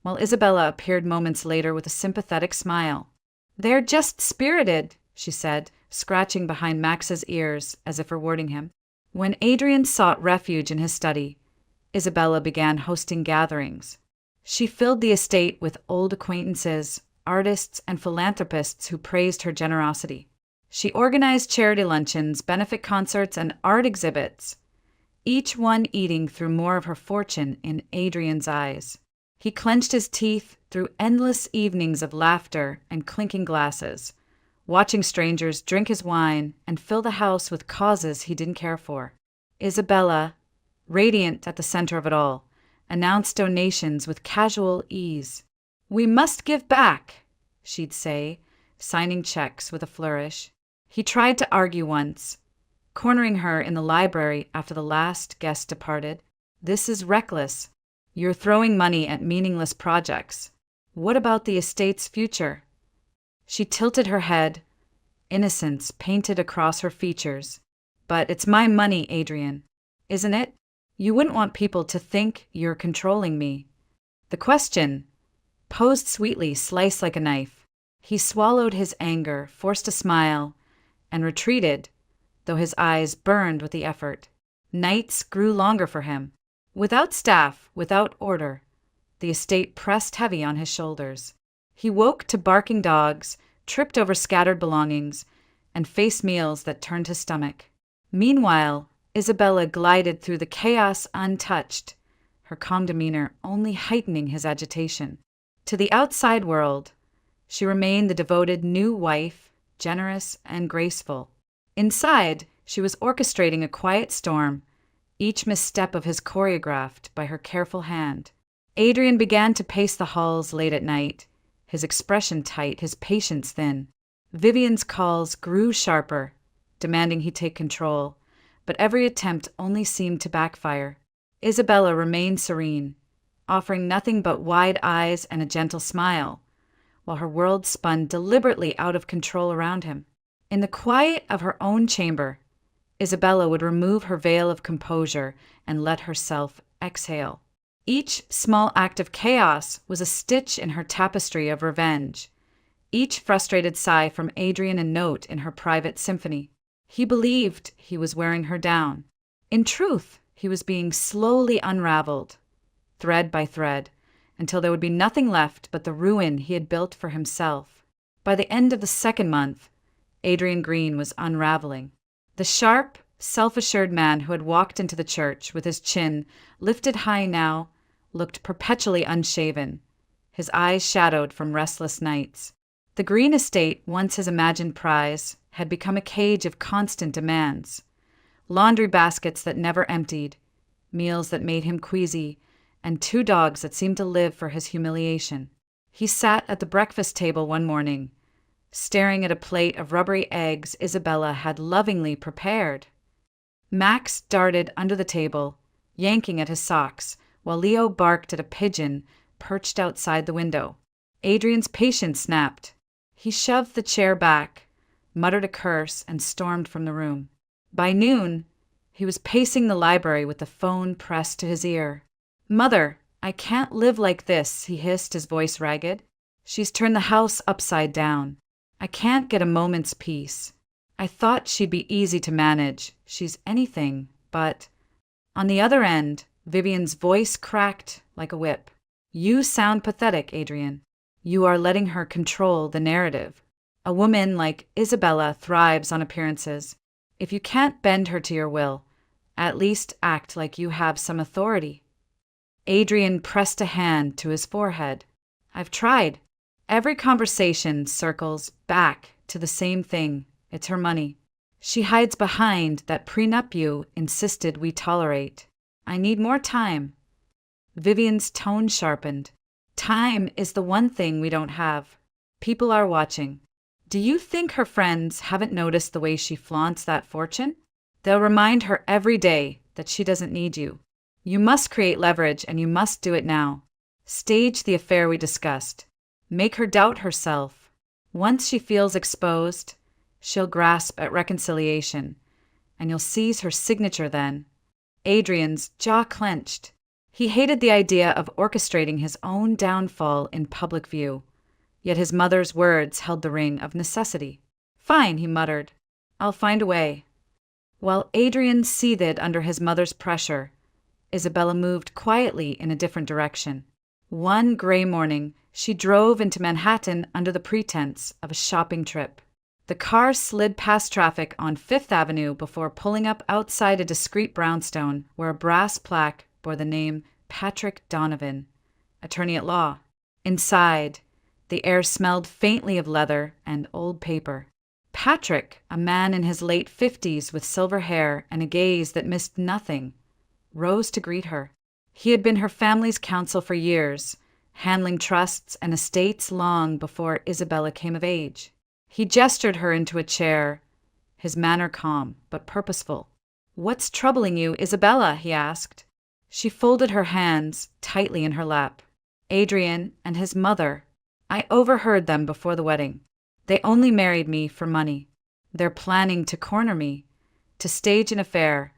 while Isabella appeared moments later with a sympathetic smile. They're just spirited, she said, scratching behind Max's ears as if rewarding him. When Adrian sought refuge in his study, Isabella began hosting gatherings. She filled the estate with old acquaintances, artists, and philanthropists who praised her generosity. She organized charity luncheons, benefit concerts, and art exhibits, each one eating through more of her fortune in Adrian's eyes. He clenched his teeth through endless evenings of laughter and clinking glasses, watching strangers drink his wine and fill the house with causes he didn't care for. Isabella, radiant at the center of it all, announced donations with casual ease. We must give back, she'd say, signing checks with a flourish. He tried to argue once, cornering her in the library after the last guest departed. This is reckless. You're throwing money at meaningless projects. What about the estate's future? She tilted her head, innocence painted across her features. But it's my money, Adrian, isn't it? You wouldn't want people to think you're controlling me. The question, posed sweetly, sliced like a knife. He swallowed his anger, forced a smile, and retreated, though his eyes burned with the effort. Nights grew longer for him. Without staff, without order, the estate pressed heavy on his shoulders. He woke to barking dogs, tripped over scattered belongings, and faced meals that turned his stomach. Meanwhile, Isabella glided through the chaos untouched, her calm demeanor only heightening his agitation. To the outside world, she remained the devoted new wife, generous and graceful. Inside, she was orchestrating a quiet storm, each misstep of his choreographed by her careful hand. Adrian began to pace the halls late at night, his expression tight, his patience thin. Vivian's calls grew sharper, demanding he take control, but every attempt only seemed to backfire. Isabella remained serene, offering nothing but wide eyes and a gentle smile, while her world spun deliberately out of control around him. In the quiet of her own chamber, Isabella would remove her veil of composure and let herself exhale. Each small act of chaos was a stitch in her tapestry of revenge, each frustrated sigh from Adrian a note in her private symphony. He believed he was wearing her down. In truth, he was being slowly unraveled, thread by thread, until there would be nothing left but the ruin he had built for himself. By the end of the second month, Adrian Green was unraveling. The sharp, self-assured man who had walked into the church with his chin lifted high now looked perpetually unshaven, his eyes shadowed from restless nights. The Green estate, once his imagined prize, had become a cage of constant demands. laundry baskets that never emptied, meals that made him queasy, and 2 dogs that seemed to live for his humiliation. He sat at the breakfast table one morning, staring at a plate of rubbery eggs Isabella had lovingly prepared. Max darted under the table, yanking at his socks, while Leo barked at a pigeon perched outside the window. Adrian's patience snapped. He shoved the chair back, muttered a curse, and stormed from the room. By noon, he was pacing the library with the phone pressed to his ear. "Mother, I can't live like this," he hissed, his voice ragged. "She's turned the house upside down. I can't get a moment's peace. I thought she'd be easy to manage. She's anything but—" On the other end, Vivian's voice cracked like a whip. "You sound pathetic, Adrian. You are letting her control the narrative. A woman like Isabella thrives on appearances. If you can't bend her to your will, at least act like you have some authority." Adrian pressed a hand to his forehead. "I've tried. Every conversation circles back to the same thing. It's her money. She hides behind that prenup you insisted we tolerate. I need more time." Vivian's tone sharpened. "Time is the one thing we don't have. People are watching. Do you think her friends haven't noticed the way she flaunts that fortune? They'll remind her every day that she doesn't need you. You must create leverage, and you must do it now. Stage the affair we discussed. Make her doubt herself. Once she feels exposed, she'll grasp at reconciliation, and you'll seize her signature then." Adrian's jaw clenched. He hated the idea of orchestrating his own downfall in public view, yet his mother's words held the ring of necessity. "Fine," he muttered. "I'll find a way." While Adrian seethed under his mother's pressure, Isabella moved quietly in a different direction. One gray morning, she drove into Manhattan under the pretense of a shopping trip. The car slid past traffic on Fifth Avenue before pulling up outside a discreet brownstone where a brass plaque bore the name Patrick Donovan, attorney at law. Inside, the air smelled faintly of leather and old paper. Patrick, a man in his late 50s with silver hair and a gaze that missed nothing, rose to greet her. He had been her family's counsel for years, handling trusts and estates long before Isabella came of age. He gestured her into a chair, his manner calm but purposeful. "What's troubling you, Isabella?" he asked. She folded her hands tightly in her lap. "Adrian and his mother. I overheard them before the wedding. They only married me for money. They're planning to corner me, to stage an affair,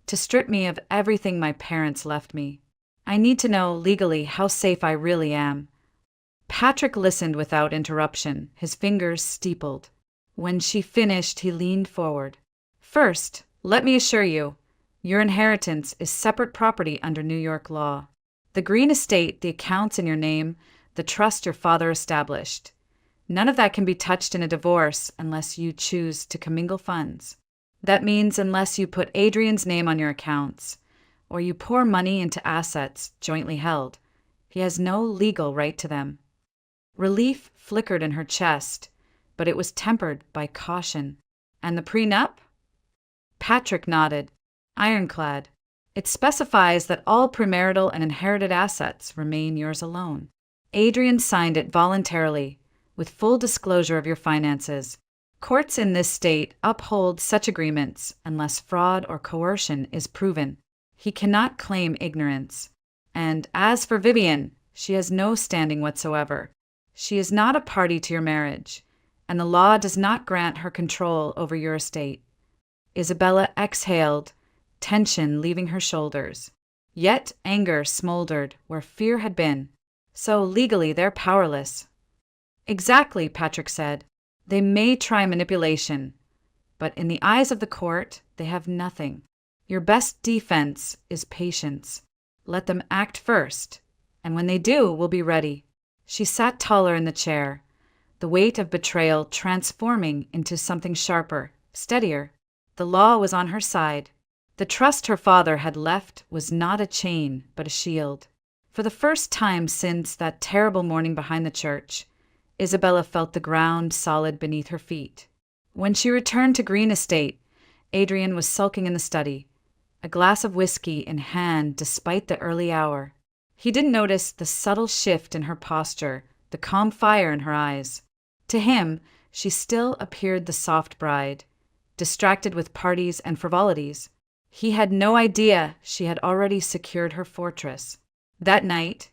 to strip me of everything my parents left me. I need to know legally how safe I really am." Patrick listened without interruption, his fingers steepled. When she finished, he leaned forward. "First, let me assure you, your inheritance is separate property under New York law. The green estate, the accounts in your name, the trust your father established. None of that can be touched in a divorce unless you choose to commingle funds. That means unless you put Adrian's name on your accounts, or you pour money into assets jointly held, he has no legal right to them." Relief flickered in her chest, but it was tempered by caution. "And the prenup?" Patrick nodded. "Ironclad. It specifies that all premarital and inherited assets remain yours alone. Adrian signed it voluntarily, with full disclosure of your finances. Courts in this state uphold such agreements unless fraud or coercion is proven. He cannot claim ignorance. And as for Vivian, she has no standing whatsoever. She is not a party to your marriage, and the law does not grant her control over your estate." Isabella exhaled, tension leaving her shoulders. Yet anger smoldered where fear had been. "So legally they're powerless." "Exactly," Patrick said. "They may try manipulation, but in the eyes of the court, they have nothing. Your best defense is patience. Let them act first, and when they do, we'll be ready." She sat taller in the chair, the weight of betrayal transforming into something sharper, steadier. The law was on her side. The trust her father had left was not a chain, but a shield. For the first time since that terrible morning behind the church, Isabella felt the ground solid beneath her feet. When she returned to Green Estate, Adrian was sulking in the study, a glass of whiskey in hand despite the early hour. He didn't notice the subtle shift in her posture, the calm fire in her eyes. To him, she still appeared the soft bride, distracted with parties and frivolities. He had no idea she had already secured her fortress. That night,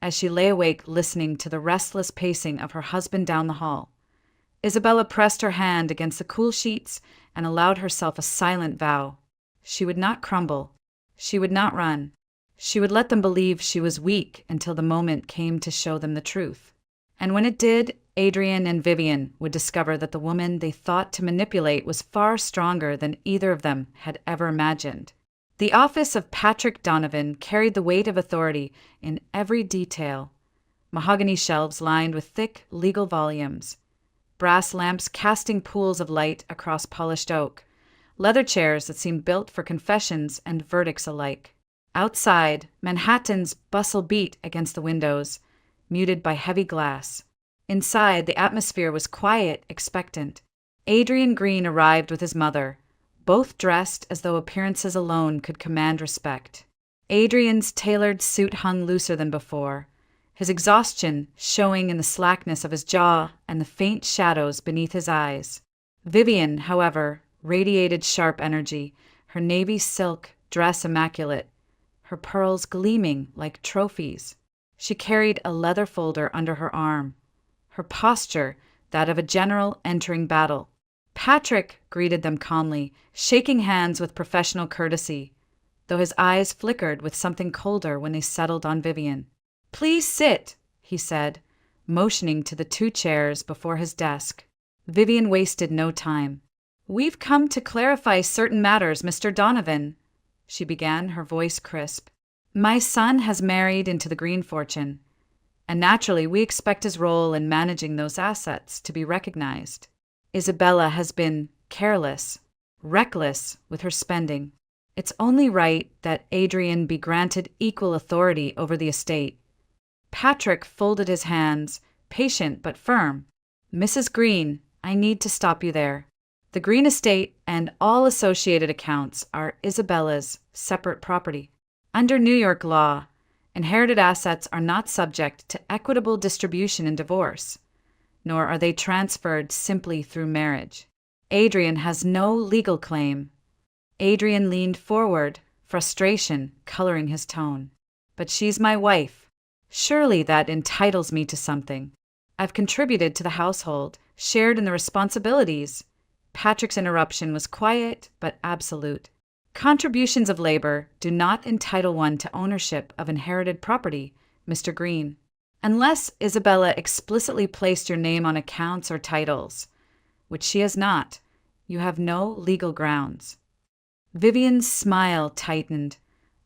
as she lay awake listening to the restless pacing of her husband down the hall, Isabella pressed her hand against the cool sheets and allowed herself a silent vow. She would not crumble. She would not run. She would let them believe she was weak until the moment came to show them the truth. And when it did, Adrian and Vivian would discover that the woman they thought to manipulate was far stronger than either of them had ever imagined. The office of Patrick Donovan carried the weight of authority in every detail. Mahogany shelves lined with thick legal volumes, brass lamps casting pools of light across polished oak, leather chairs that seemed built for confessions and verdicts alike. Outside, Manhattan's bustle beat against the windows, muted by heavy glass. Inside, the atmosphere was quiet, expectant. Adrian Green arrived with his mother, both dressed as though appearances alone could command respect. Adrian's tailored suit hung looser than before, his exhaustion showing in the slackness of his jaw and the faint shadows beneath his eyes. Vivian, however, radiated sharp energy, her navy silk dress immaculate, her pearls gleaming like trophies. She carried a leather folder under her arm, her posture that of a general entering battle. Patrick greeted them calmly, shaking hands with professional courtesy, though his eyes flickered with something colder when they settled on Vivian. "Please sit," he said, motioning to the 2 chairs before his desk. Vivian wasted no time. "We've come to clarify certain matters, Mr. Donovan," she began, her voice crisp. "My son has married into the Green fortune, and naturally we expect his role in managing those assets to be recognized. Isabella has been careless, reckless with her spending. It's only right that Adrian be granted equal authority over the estate." Patrick folded his hands, patient but firm. "Mrs. Green, I need to stop you there. The Green estate and all associated accounts are Isabella's separate property. Under New York law, inherited assets are not subject to equitable distribution in divorce, nor are they transferred simply through marriage. Adrian has no legal claim." Adrian leaned forward, frustration coloring his tone. "But she's my wife. Surely that entitles me to something. I've contributed to the household, shared in the responsibilities." Patrick's interruption was quiet but absolute. "Contributions of labor do not entitle one to ownership of inherited property, Mr. Green, unless Isabella explicitly placed your name on accounts or titles, which she has not. You have no legal grounds." Vivian's smile tightened,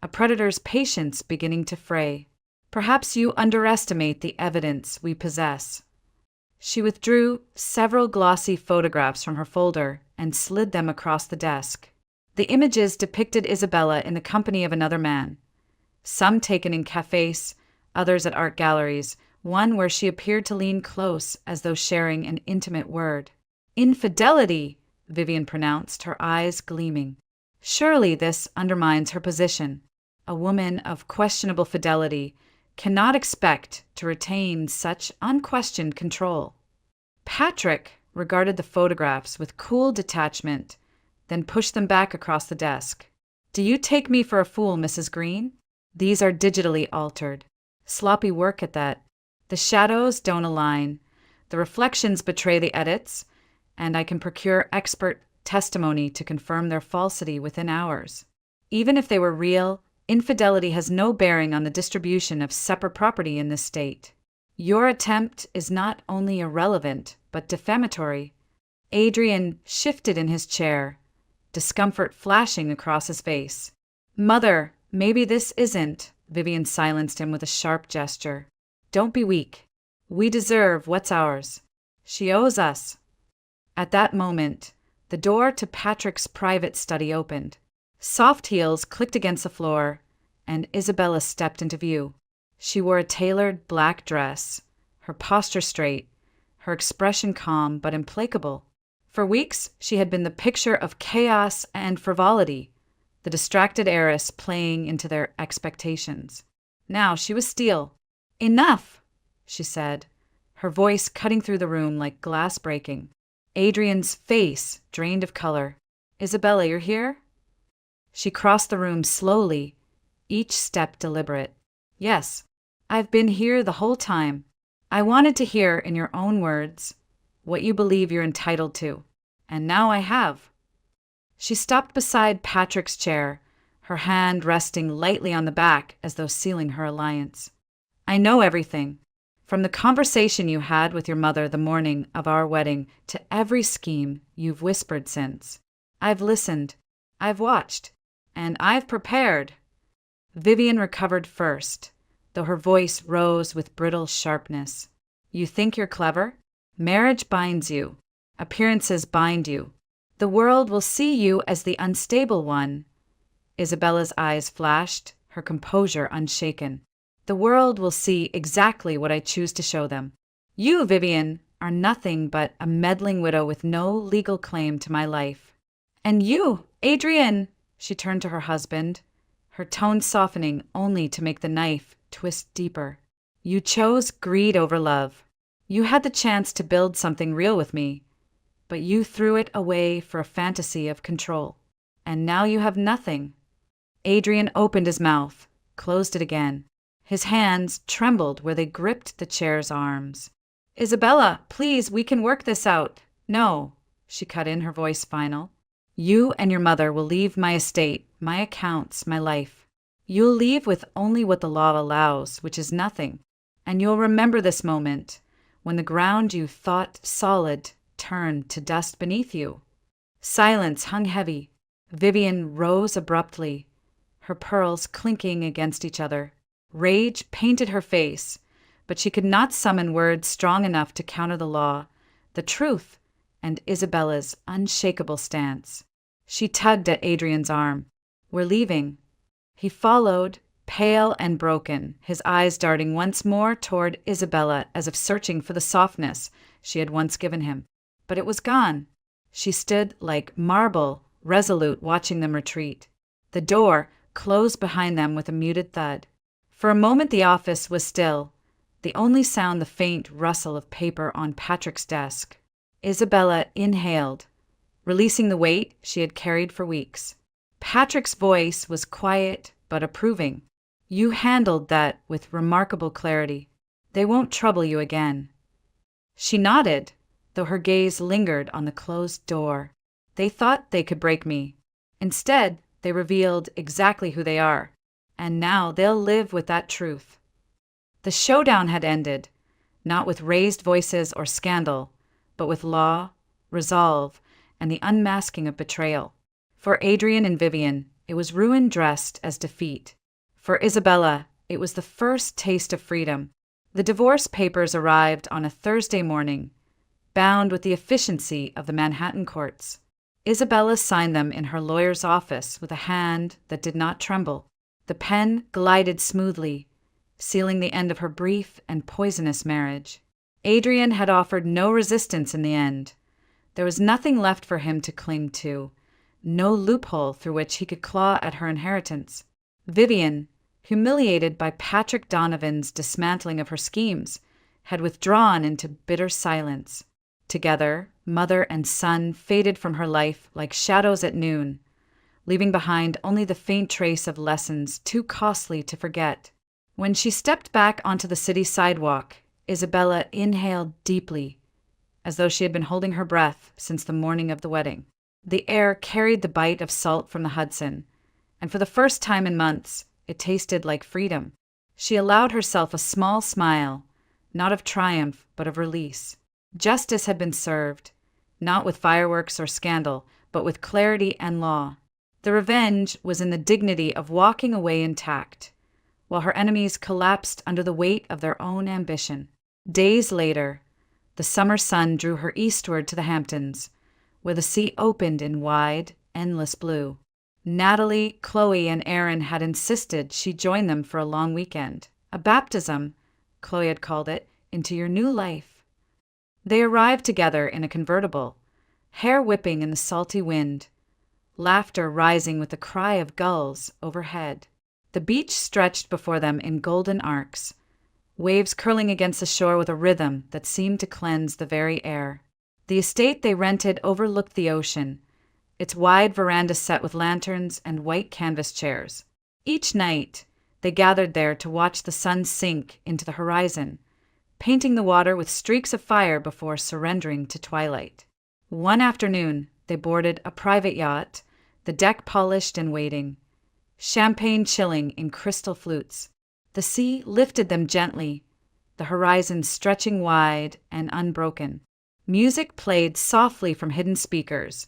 a predator's patience beginning to fray. "Perhaps you underestimate the evidence we possess." She withdrew several glossy photographs from her folder and slid them across the desk. The images depicted Isabella in the company of another man, some taken in cafes, others at art galleries, one where she appeared to lean close as though sharing an intimate word. "Infidelity," Vivian pronounced, her eyes gleaming. "Surely this undermines her position. A woman of questionable fidelity cannot expect to retain such unquestioned control." Patrick regarded the photographs with cool detachment, then pushed them back across the desk. "Do you take me for a fool, Mrs. Green? These are digitally altered. Sloppy work at that. The shadows don't align. The reflections betray the edits, and I can procure expert testimony to confirm their falsity within hours. Even if they were real, infidelity has no bearing on the distribution of separate property in this state. Your attempt is not only irrelevant, but defamatory." Adrian shifted in his chair, discomfort flashing across his face. "Mother, maybe this isn't," Vivian silenced him with a sharp gesture. "Don't be weak. We deserve what's ours. She owes us." At that moment, the door to Patrick's private study opened. Soft heels clicked against the floor, and Isabella stepped into view. She wore a tailored black dress, her posture straight, her expression calm but implacable. For weeks, she had been the picture of chaos and frivolity, the distracted heiress playing into their expectations. Now she was steel. "Enough," she said, her voice cutting through the room like glass breaking. Adrian's face drained of color. "Isabella, you're here?" She crossed the room slowly, each step deliberate. "Yes, I've been here the whole time. I wanted to hear, in your own words, what you believe you're entitled to. And now I have." She stopped beside Patrick's chair, her hand resting lightly on the back as though sealing her alliance. "I know everything. From the conversation you had with your mother the morning of our wedding to every scheme you've whispered since. I've listened, I've watched, and I've prepared." Vivian recovered first, though her voice rose with brittle sharpness. "You think you're clever? Marriage binds you. Appearances bind you. The world will see you as the unstable one." Isabella's eyes flashed, her composure unshaken. "The world will see exactly what I choose to show them. You, Vivian, are nothing but a meddling widow with no legal claim to my life. And you, Adrian," she turned to her husband, her tone softening only to make the knife twist deeper. "You chose greed over love. You had the chance to build something real with me, but you threw it away for a fantasy of control. And now you have nothing." Adrian opened his mouth, closed it again. His hands trembled where they gripped the chair's arms. "Isabella, please, we can work this out." "No," she cut in, her voice final. "You and your mother will leave my estate, my accounts, my life. You'll leave with only what the law allows, which is nothing. And you'll remember this moment, when the ground you thought solid turned to dust beneath you." Silence hung heavy. Vivian rose abruptly, her pearls clinking against each other. Rage painted her face, but she could not summon words strong enough to counter the law, the truth, and Isabella's unshakable stance. She tugged at Adrian's arm. "We're leaving." He followed, pale and broken, his eyes darting once more toward Isabella as if searching for the softness she had once given him. But it was gone. She stood like marble, resolute, watching them retreat. The door closed behind them with a muted thud. For a moment the office was still, the only sound the faint rustle of paper on Patrick's desk. Isabella inhaled, releasing the weight she had carried for weeks. Patrick's voice was quiet but approving. "You handled that with remarkable clarity. They won't trouble you again." She nodded, though her gaze lingered on the closed door. "They thought they could break me. Instead, they revealed exactly who they are. And now they'll live with that truth." The showdown had ended, not with raised voices or scandal, but with law, resolve, and the unmasking of betrayal. For Adrian and Vivian, it was ruin dressed as defeat. For Isabella, it was the first taste of freedom. The divorce papers arrived on a Thursday morning, bound with the efficiency of the Manhattan courts. Isabella signed them in her lawyer's office with a hand that did not tremble. The pen glided smoothly, sealing the end of her brief and poisonous marriage. Adrian had offered no resistance in the end. There was nothing left for him to cling to, no loophole through which he could claw at her inheritance. Vivian, humiliated by Patrick Donovan's dismantling of her schemes, had withdrawn into bitter silence. Together, mother and son faded from her life like shadows at noon, leaving behind only the faint trace of lessons too costly to forget. When she stepped back onto the city sidewalk, Isabella inhaled deeply, as though she had been holding her breath since the morning of the wedding. The air carried the bite of salt from the Hudson, and for the first time in months, it tasted like freedom. She allowed herself a small smile, not of triumph, but of release. Justice had been served, not with fireworks or scandal, but with clarity and law. The revenge was in the dignity of walking away intact, while her enemies collapsed under the weight of their own ambition. Days later, the summer sun drew her eastward to the Hamptons, where the sea opened in wide, endless blue. Natalie, Chloe, and Aaron had insisted she join them for a long weekend. A baptism, Chloe had called it, into your new life. They arrived together in a convertible, hair whipping in the salty wind, laughter rising with the cry of gulls overhead. The beach stretched before them in golden arcs, waves curling against the shore with a rhythm that seemed to cleanse the very air. The estate they rented overlooked the ocean, its wide veranda set with lanterns and white canvas chairs. Each night, they gathered there to watch the sun sink into the horizon, painting the water with streaks of fire before surrendering to twilight. One afternoon, they boarded a private yacht, the deck polished and waiting, champagne chilling in crystal flutes. The sea lifted them gently, the horizon stretching wide and unbroken. Music played softly from hidden speakers,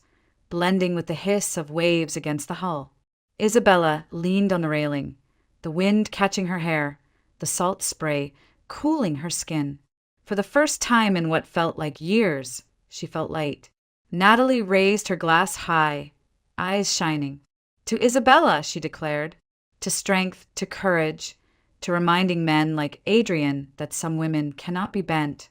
blending with the hiss of waves against the hull. Isabella leaned on the railing, the wind catching her hair, the salt spray cooling her skin. For the first time in what felt like years, she felt light. Natalie raised her glass high, eyes shining. To Isabella, she declared, to strength, to courage, to reminding men like Adrian that some women cannot be bent.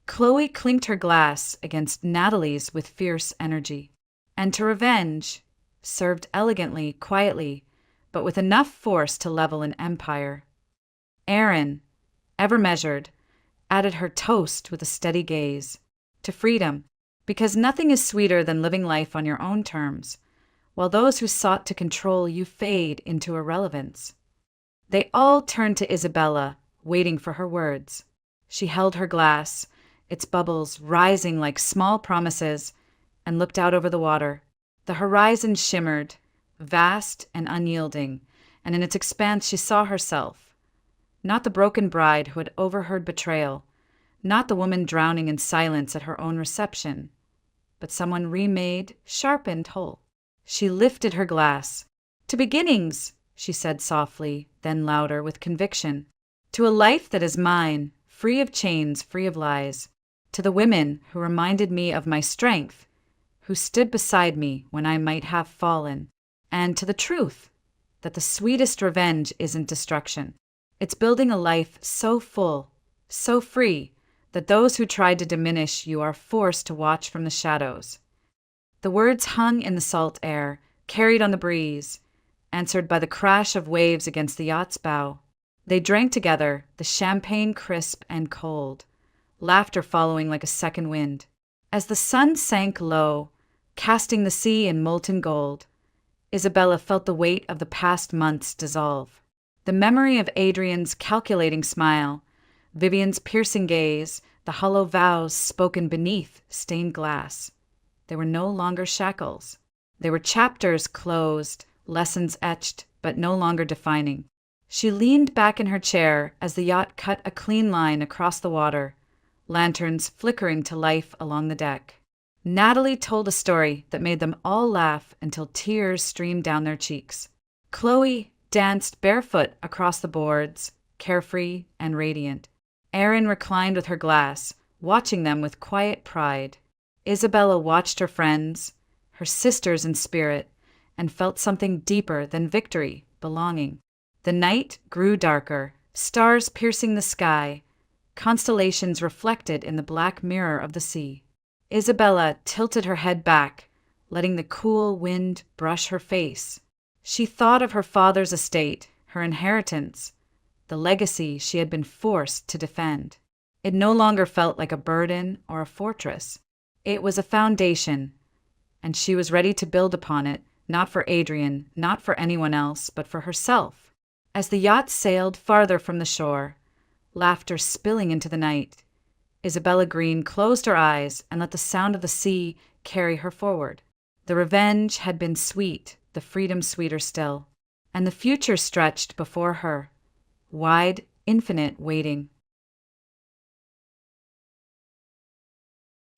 Chloe clinked her glass against Natalie's with fierce energy. And to revenge, served elegantly, quietly, but with enough force to level an empire. Erin, ever measured, added her toast with a steady gaze. To freedom, because nothing is sweeter than living life on your own terms, while those who sought to control you fade into irrelevance. They all turned to Isabella, waiting for her words. She held her glass, its bubbles rising like small promises, and looked out over the water. The horizon shimmered, vast and unyielding, and in its expanse she saw herself. Not the broken bride who had overheard betrayal, not the woman drowning in silence at her own reception, but someone remade, sharpened whole. She lifted her glass. To beginnings, she said softly, then louder with conviction. To a life that is mine, free of chains, free of lies. To the women who reminded me of my strength, who stood beside me when I might have fallen. And to the truth, that the sweetest revenge isn't destruction. It's building a life so full, so free, that those who tried to diminish you are forced to watch from the shadows. The words hung in the salt air, carried on the breeze, answered by the crash of waves against the yacht's bow. They drank together, the champagne crisp and cold, laughter following like a second wind. As the sun sank low, casting the sea in molten gold, Isabella felt the weight of the past months dissolve. The memory of Adrian's calculating smile, Vivian's piercing gaze, the hollow vows spoken beneath stained glass. They were no longer shackles. They were chapters closed, lessons etched, but no longer defining. She leaned back in her chair as the yacht cut a clean line across the water, lanterns flickering to life along the deck. Natalie told a story that made them all laugh until tears streamed down their cheeks. Chloe danced barefoot across the boards, carefree and radiant. Erin reclined with her glass, watching them with quiet pride. Isabella watched her friends, her sisters in spirit, and felt something deeper than victory, belonging. The night grew darker, stars piercing the sky, constellations reflected in the black mirror of the sea. Isabella tilted her head back, letting the cool wind brush her face. She thought of her father's estate, her inheritance, the legacy she had been forced to defend. It no longer felt like a burden or a fortress. It was a foundation, and she was ready to build upon it, not for Adrian, not for anyone else, but for herself. As the yacht sailed farther from the shore, laughter spilling into the night, Isabella Green closed her eyes and let the sound of the sea carry her forward. The revenge had been sweet, the freedom sweeter still, and the future stretched before her, wide, infinite, waiting.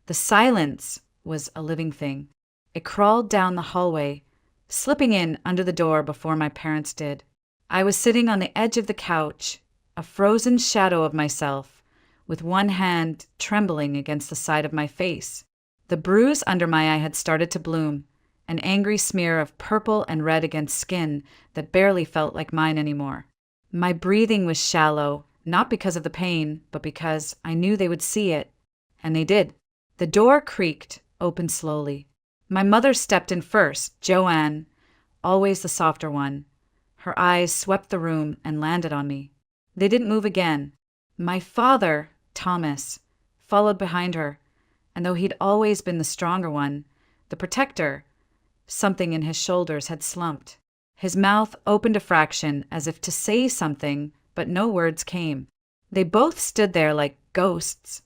The silence was a living thing. It crawled down the hallway, slipping in under the door before my parents did. I was sitting on the edge of the couch, a frozen shadow of myself, with one hand trembling against the side of my face. The bruise under my eye had started to bloom, an angry smear of purple and red against skin that barely felt like mine anymore. My breathing was shallow, not because of the pain, but because I knew they would see it. And they did. The door creaked, opened slowly. My mother stepped in first, Joanne, always the softer one. Her eyes swept the room and landed on me. They didn't move again. My father, Thomas, followed behind her, and though he'd always been the stronger one, the protector, something in his shoulders had slumped. His mouth opened a fraction as if to say something, but no words came. They both stood there like ghosts,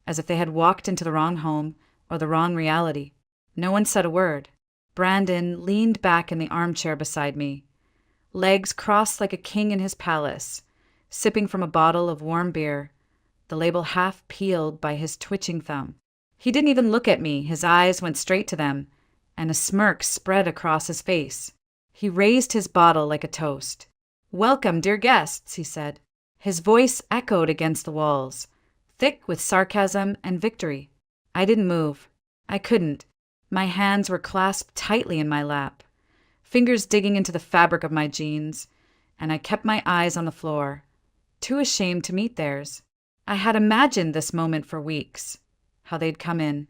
as if they had walked into the wrong home or the wrong reality. No one said a word. Brandon leaned back in the armchair beside me, legs crossed like a king in his palace, sipping from a bottle of warm beer, the label half peeled by his twitching thumb. He didn't even look at me. His eyes went straight to them, and a smirk spread across his face. He raised his bottle like a toast. "Welcome, dear guests," he said. His voice echoed against the walls, thick with sarcasm and victory. I didn't move. I couldn't. My hands were clasped tightly in my lap, fingers digging into the fabric of my jeans, and I kept my eyes on the floor, too ashamed to meet theirs. I had imagined this moment for weeks, how they'd come in,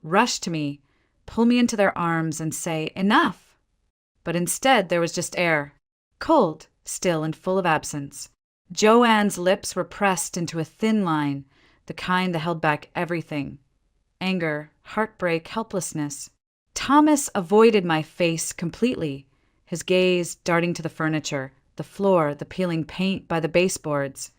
rush to me, pull me into their arms and say, "Enough!" But instead there was just air, cold, still, and full of absence. Joanne's lips were pressed into a thin line, the kind that held back everything. Anger, heartbreak, helplessness. Thomas avoided my face completely, his gaze darting to the furniture, the floor, the peeling paint by the baseboards,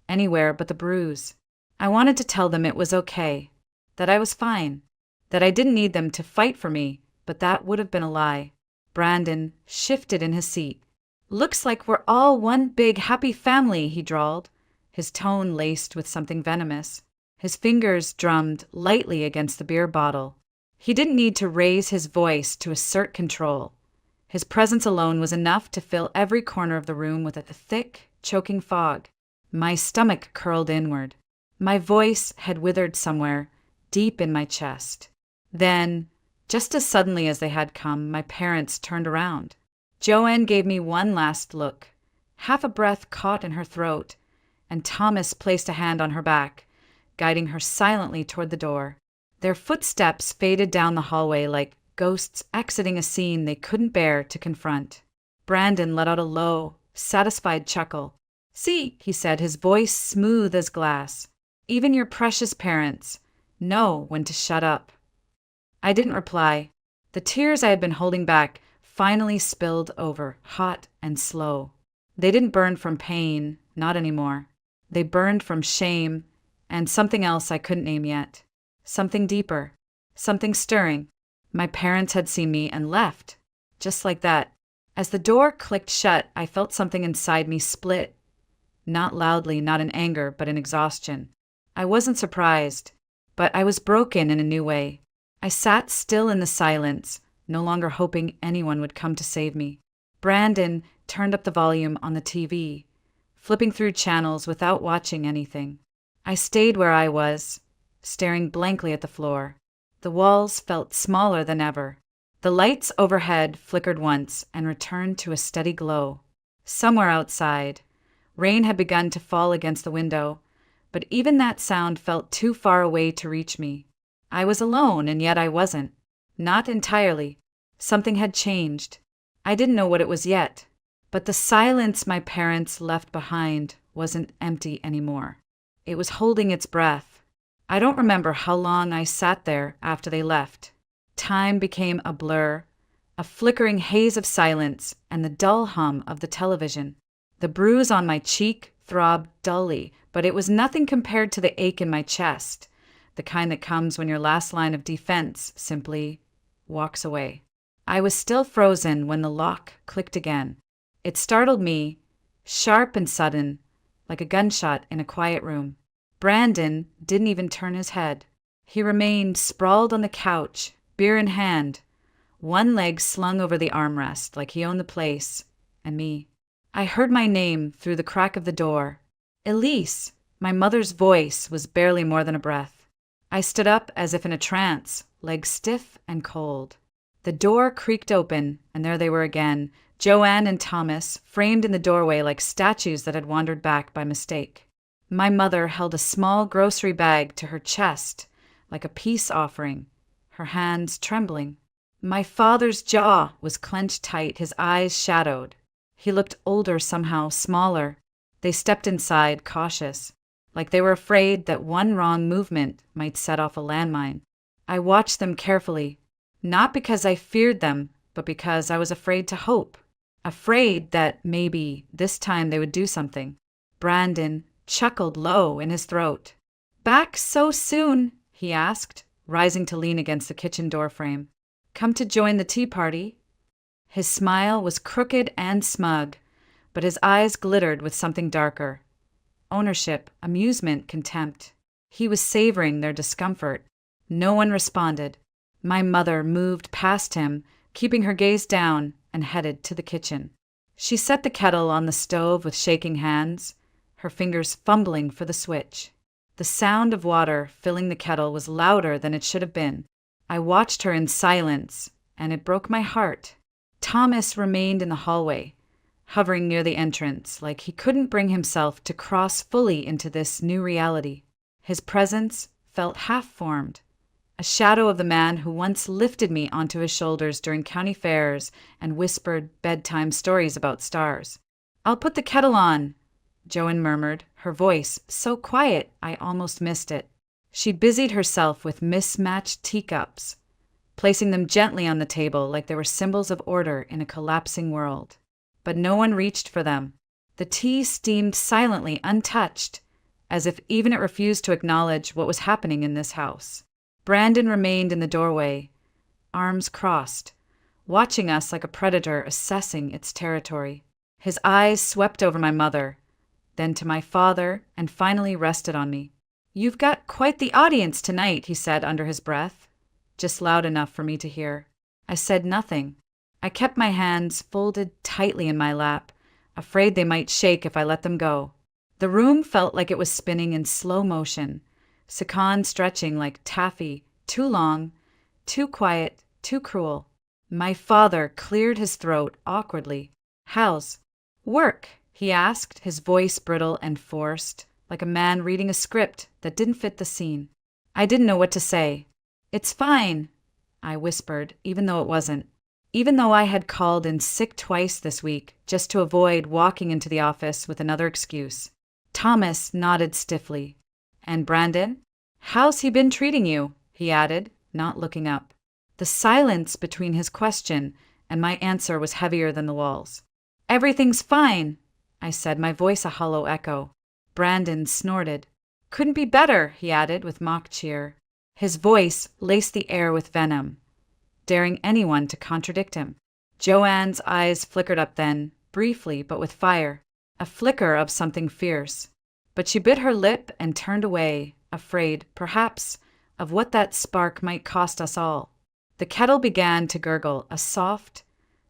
anywhere but the bruise. I wanted to tell them it was okay, that I was fine, that I didn't need them to fight for me, but that would have been a lie. Brandon shifted in his seat. "Looks like we're all one big happy family," he drawled, his tone laced with something venomous. His fingers drummed lightly against the beer bottle. He didn't need to raise his voice to assert control. His presence alone was enough to fill every corner of the room with a thick, choking fog. My stomach curled inward. My voice had withered somewhere, deep in my chest. Then, just as suddenly as they had come, my parents turned around. Joanne gave me one last look, half a breath caught in her throat, and Thomas placed a hand on her back, guiding her silently toward the door. Their footsteps faded down the hallway like ghosts exiting a scene they couldn't bear to confront. Brandon let out a low, satisfied chuckle. "See," he said, his voice smooth as glass. "Even your precious parents know when to shut up." I didn't reply. The tears I had been holding back finally spilled over, hot and slow. They didn't burn from pain, not anymore. They burned from shame and something else I couldn't name yet. Something deeper, something stirring. My parents had seen me and left, just like that. As the door clicked shut, I felt something inside me split. Not loudly, not in anger, but in exhaustion. I wasn't surprised, but I was broken in a new way. I sat still in the silence, no longer hoping anyone would come to save me. Brandon turned up the volume on the TV, flipping through channels without watching anything. I stayed where I was, staring blankly at the floor. The walls felt smaller than ever. The lights overhead flickered once and returned to a steady glow. Somewhere outside, rain had begun to fall against the window, but even that sound felt too far away to reach me. I was alone, and yet I wasn't. Not entirely. Something had changed. I didn't know what it was yet, but the silence my parents left behind wasn't empty anymore. It was holding its breath. I don't remember how long I sat there after they left. Time became a blur, a flickering haze of silence, and the dull hum of the television. The bruise on my cheek throbbed dully, but it was nothing compared to the ache in my chest, the kind that comes when your last line of defense simply walks away. I was still frozen when the lock clicked again. It startled me, sharp and sudden, like a gunshot in a quiet room. Brandon didn't even turn his head. He remained sprawled on the couch, beer in hand, one leg slung over the armrest like he owned the place, and me. I heard my name through the crack of the door. Elise, my mother's voice was barely more than a breath. I stood up as if in a trance, legs stiff and cold. The door creaked open, and there they were again, Joanne and Thomas, framed in the doorway like statues that had wandered back by mistake. My mother held a small grocery bag to her chest, like a peace offering, her hands trembling. My father's jaw was clenched tight, his eyes shadowed. He looked older somehow, smaller. They stepped inside, cautious, like they were afraid that one wrong movement might set off a landmine. I watched them carefully, not because I feared them, but because I was afraid to hope. Afraid that maybe this time they would do something. Brandon chuckled low in his throat. "Back so soon?" he asked, rising to lean against the kitchen doorframe. "Come to join the tea party?" His smile was crooked and smug, but his eyes glittered with something darker. Ownership, amusement, contempt. He was savoring their discomfort. No one responded. My mother moved past him, keeping her gaze down, and headed to the kitchen. She set the kettle on the stove with shaking hands, her fingers fumbling for the switch. The sound of water filling the kettle was louder than it should have been. I watched her in silence, and it broke my heart. Thomas remained in the hallway, hovering near the entrance, like he couldn't bring himself to cross fully into this new reality. His presence felt half-formed, a shadow of the man who once lifted me onto his shoulders during county fairs and whispered bedtime stories about stars. "I'll put the kettle on," Joanne murmured, her voice so quiet I almost missed it. She busied herself with mismatched teacups, placing them gently on the table like they were symbols of order in a collapsing world. But no one reached for them. The tea steamed silently, untouched, as if even it refused to acknowledge what was happening in this house. Brandon remained in the doorway, arms crossed, watching us like a predator assessing its territory. His eyes swept over my mother, then to my father, and finally rested on me. "You've got quite the audience tonight," he said under his breath, just loud enough for me to hear. I said nothing. I kept my hands folded tightly in my lap, afraid they might shake if I let them go. The room felt like it was spinning in slow motion, Sakan stretching like taffy, too long, too quiet, too cruel. My father cleared his throat awkwardly. "How's work?" he asked, his voice brittle and forced, like a man reading a script that didn't fit the scene. I didn't know what to say. "It's fine," I whispered, even though it wasn't. Even though I had called in sick twice this week, just to avoid walking into the office with another excuse. Thomas nodded stiffly. "And Brandon? How's he been treating you?" he added, not looking up. The silence between his question and my answer was heavier than the walls. "Everything's fine," I said, my voice a hollow echo. Brandon snorted. "Couldn't be better," he added with mock cheer. His voice laced the air with venom, daring anyone to contradict him. Joanne's eyes flickered up then, briefly but with fire, a flicker of something fierce. But she bit her lip and turned away, afraid, perhaps, of what that spark might cost us all. The kettle began to gurgle, a soft,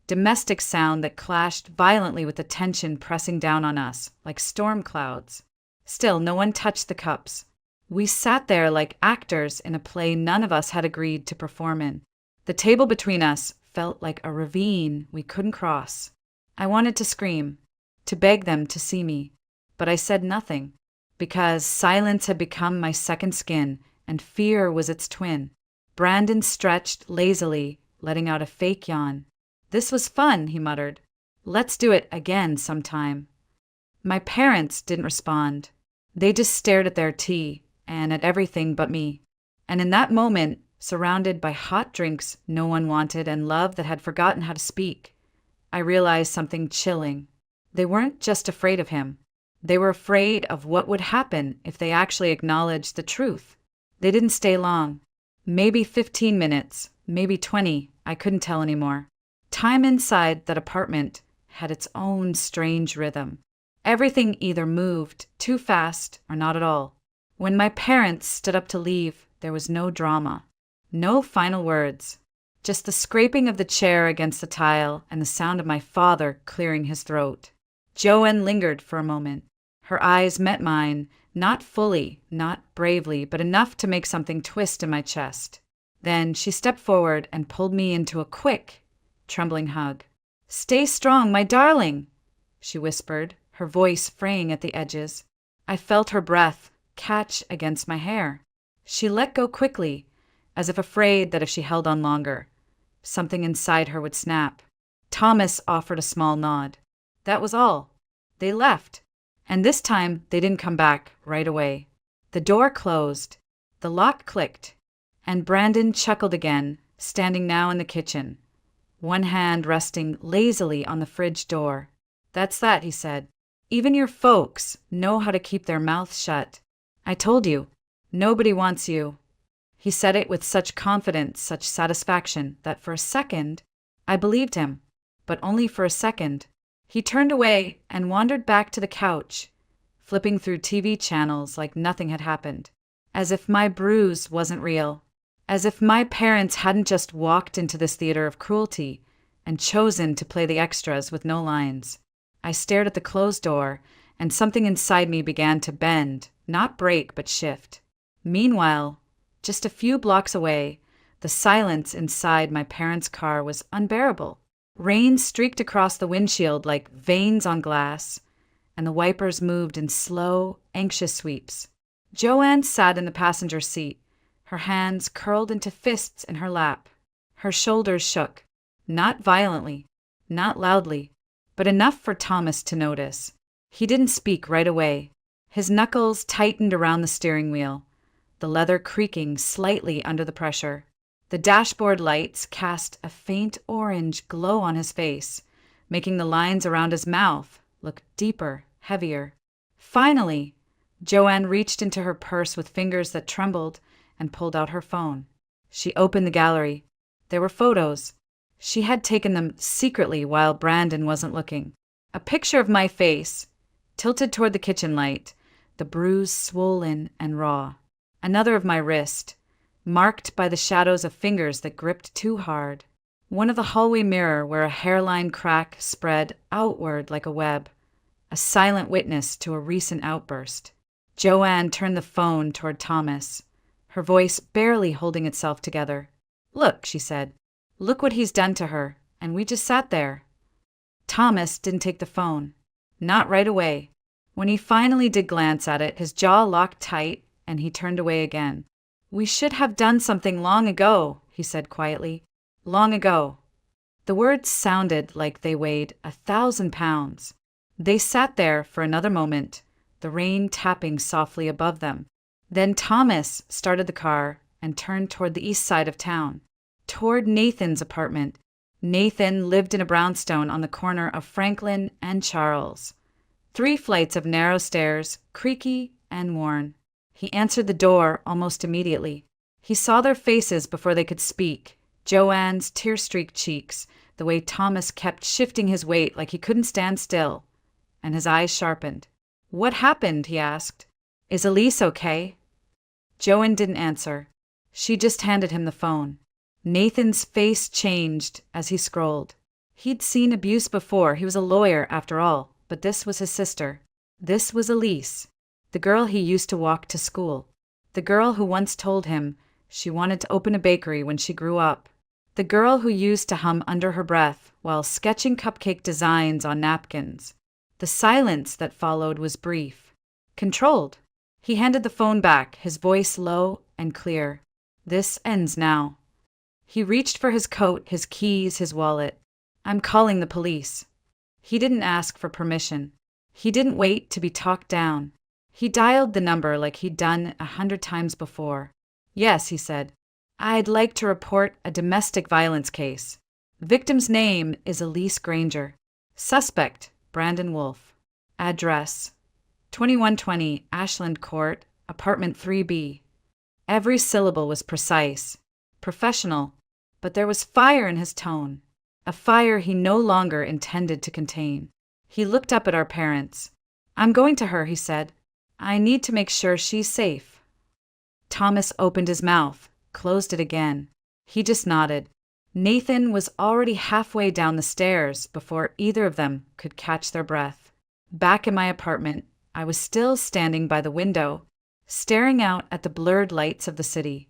domestic sound that clashed violently with the tension pressing down on us, like storm clouds. Still, no one touched the cups. We sat there like actors in a play none of us had agreed to perform in. The table between us felt like a ravine we couldn't cross. I wanted to scream, to beg them to see me, but I said nothing, because silence had become my second skin, and fear was its twin. Brandon stretched lazily, letting out a fake yawn. "This was fun," he muttered. "Let's do it again sometime." My parents didn't respond. They just stared at their tea, and at everything but me. And in that moment, surrounded by hot drinks no one wanted and love that had forgotten how to speak, I realized something chilling. They weren't just afraid of him. They were afraid of what would happen if they actually acknowledged the truth. They didn't stay long. Maybe 15 minutes, maybe 20, I couldn't tell anymore. Time inside that apartment had its own strange rhythm. Everything either moved too fast or not at all. When my parents stood up to leave, there was no drama. No final words. Just the scraping of the chair against the tile and the sound of my father clearing his throat. Joanne lingered for a moment. Her eyes met mine, not fully, not bravely, but enough to make something twist in my chest. Then she stepped forward and pulled me into a quick, trembling hug. "Stay strong, my darling," she whispered, her voice fraying at the edges. I felt her breath catch against my hair. She let go quickly, as if afraid that if she held on longer, something inside her would snap. Thomas offered a small nod. That was all. They left. And this time, they didn't come back right away. The door closed. The lock clicked. And Brandon chuckled again, standing now in the kitchen, one hand resting lazily on the fridge door. That's that, he said. Even your folks know how to keep their mouths shut. I told you, nobody wants you. He said it with such confidence, such satisfaction, that for a second, I believed him. But only for a second. He turned away and wandered back to the couch, flipping through TV channels like nothing had happened. As if my bruise wasn't real. As if my parents hadn't just walked into this theater of cruelty and chosen to play the extras with no lines. I stared at the closed door, and something inside me began to bend, not break but shift. Meanwhile, just a few blocks away, the silence inside my parents' car was unbearable. Rain streaked across the windshield like veins on glass, and the wipers moved in slow, anxious sweeps. Joanne sat in the passenger seat, her hands curled into fists in her lap. Her shoulders shook, not violently, not loudly, but enough for Thomas to notice. He didn't speak right away. His knuckles tightened around the steering wheel, the leather creaking slightly under the pressure. The dashboard lights cast a faint orange glow on his face, making the lines around his mouth look deeper, heavier. Finally, Joanne reached into her purse with fingers that trembled and pulled out her phone. She opened the gallery. There were photos. She had taken them secretly while Brandon wasn't looking. A picture of my face, tilted toward the kitchen light, the bruise swollen and raw. Another of my wrist, marked by the shadows of fingers that gripped too hard. One of the hallway mirror where a hairline crack spread outward like a web, a silent witness to a recent outburst. Joanne turned the phone toward Thomas, her voice barely holding itself together. Look, she said. Look what he's done to her, and we just sat there. Thomas didn't take the phone. Not right away. When he finally did glance at it, his jaw locked tight, and he turned away again. We should have done something long ago, he said quietly. Long ago. The words sounded like they weighed 1,000 pounds. They sat there for another moment, the rain tapping softly above them. Then Thomas started the car and turned toward the east side of town, toward Nathan's apartment. Nathan lived in a brownstone on the corner of Franklin and Charles. 3 flights of narrow stairs, creaky and worn. He answered the door almost immediately. He saw their faces before they could speak, Joanne's tear-streaked cheeks, the way Thomas kept shifting his weight like he couldn't stand still, and his eyes sharpened. What happened? He asked. Is Elise okay? Joanne didn't answer. She just handed him the phone. Nathan's face changed as he scrolled. He'd seen abuse before. He was a lawyer, after all, but this was his sister. This was Elise, the girl he used to walk to school. The girl who once told him she wanted to open a bakery when she grew up. The girl who used to hum under her breath while sketching cupcake designs on napkins. The silence that followed was brief, controlled. He handed the phone back, his voice low and clear. This ends now. He reached for his coat, his keys, his wallet. I'm calling the police. He didn't ask for permission. He didn't wait to be talked down. He dialed the number like he'd done 100 times before. Yes, he said. I'd like to report a domestic violence case. Victim's name is Elise Granger. Suspect, Brandon Wolfe. Address, 2120 Ashland Court, apartment 3B. Every syllable was precise, professional, but there was fire in his tone, a fire he no longer intended to contain. He looked up at our parents. I'm going to her, he said. I need to make sure she's safe. Thomas opened his mouth, closed it again. He just nodded. Nathan was already halfway down the stairs before either of them could catch their breath. Back in my apartment, I was still standing by the window, staring out at the blurred lights of the city,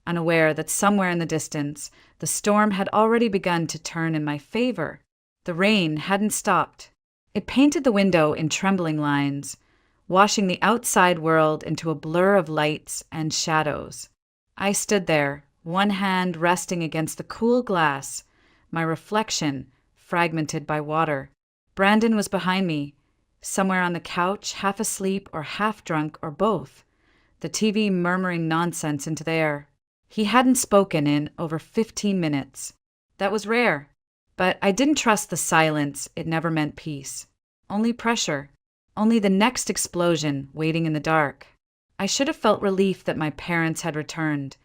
unaware that somewhere in the distance, the storm had already begun to turn in my favor. The rain hadn't stopped. It painted the window in trembling lines, washing the outside world into a blur of lights and shadows. I stood there, one hand resting against the cool glass, my reflection fragmented by water. Brandon was behind me, somewhere on the couch, half asleep or half drunk or both, the TV murmuring nonsense into the air. He hadn't spoken in over 15 minutes. That was rare. But I didn't trust the silence. It never meant peace. Only pressure. Only the next explosion waiting in the dark. I should have felt relief that my parents had returned,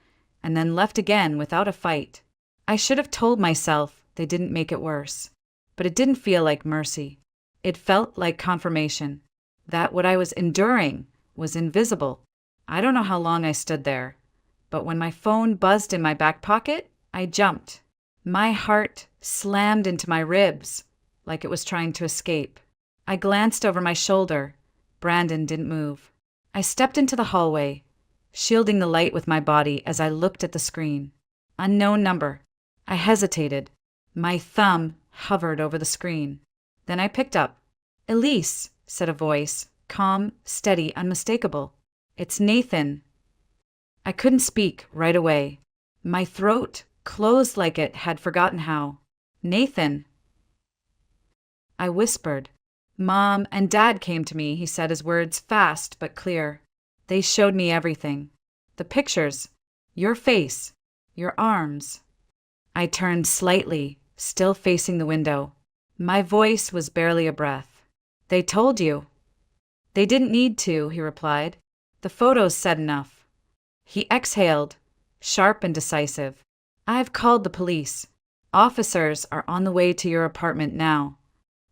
and then left again without a fight. I should have told myself they didn't make it worse. But it didn't feel like mercy. It felt like confirmation that what I was enduring was invisible. I don't know how long I stood there, but when my phone buzzed in my back pocket, I jumped. My heart slammed into my ribs like it was trying to escape. I glanced over my shoulder. Brandon didn't move. I stepped into the hallway, shielding the light with my body as I looked at the screen. Unknown number. I hesitated. My thumb hovered over the screen. Then I picked up. "Elise," said a voice, calm, steady, unmistakable. "It's Nathan." I couldn't speak right away. My throat closed like it had forgotten how. "Nathan." I whispered. "Mom and Dad came to me," he said, his words fast but clear. "They showed me everything. The pictures. Your face. Your arms." I turned slightly, still facing the window. My voice was barely a breath. "They told you." "They didn't need to," he replied. "The photos said enough." He exhaled, sharp and decisive. "I've called the police. Officers are on the way to your apartment now."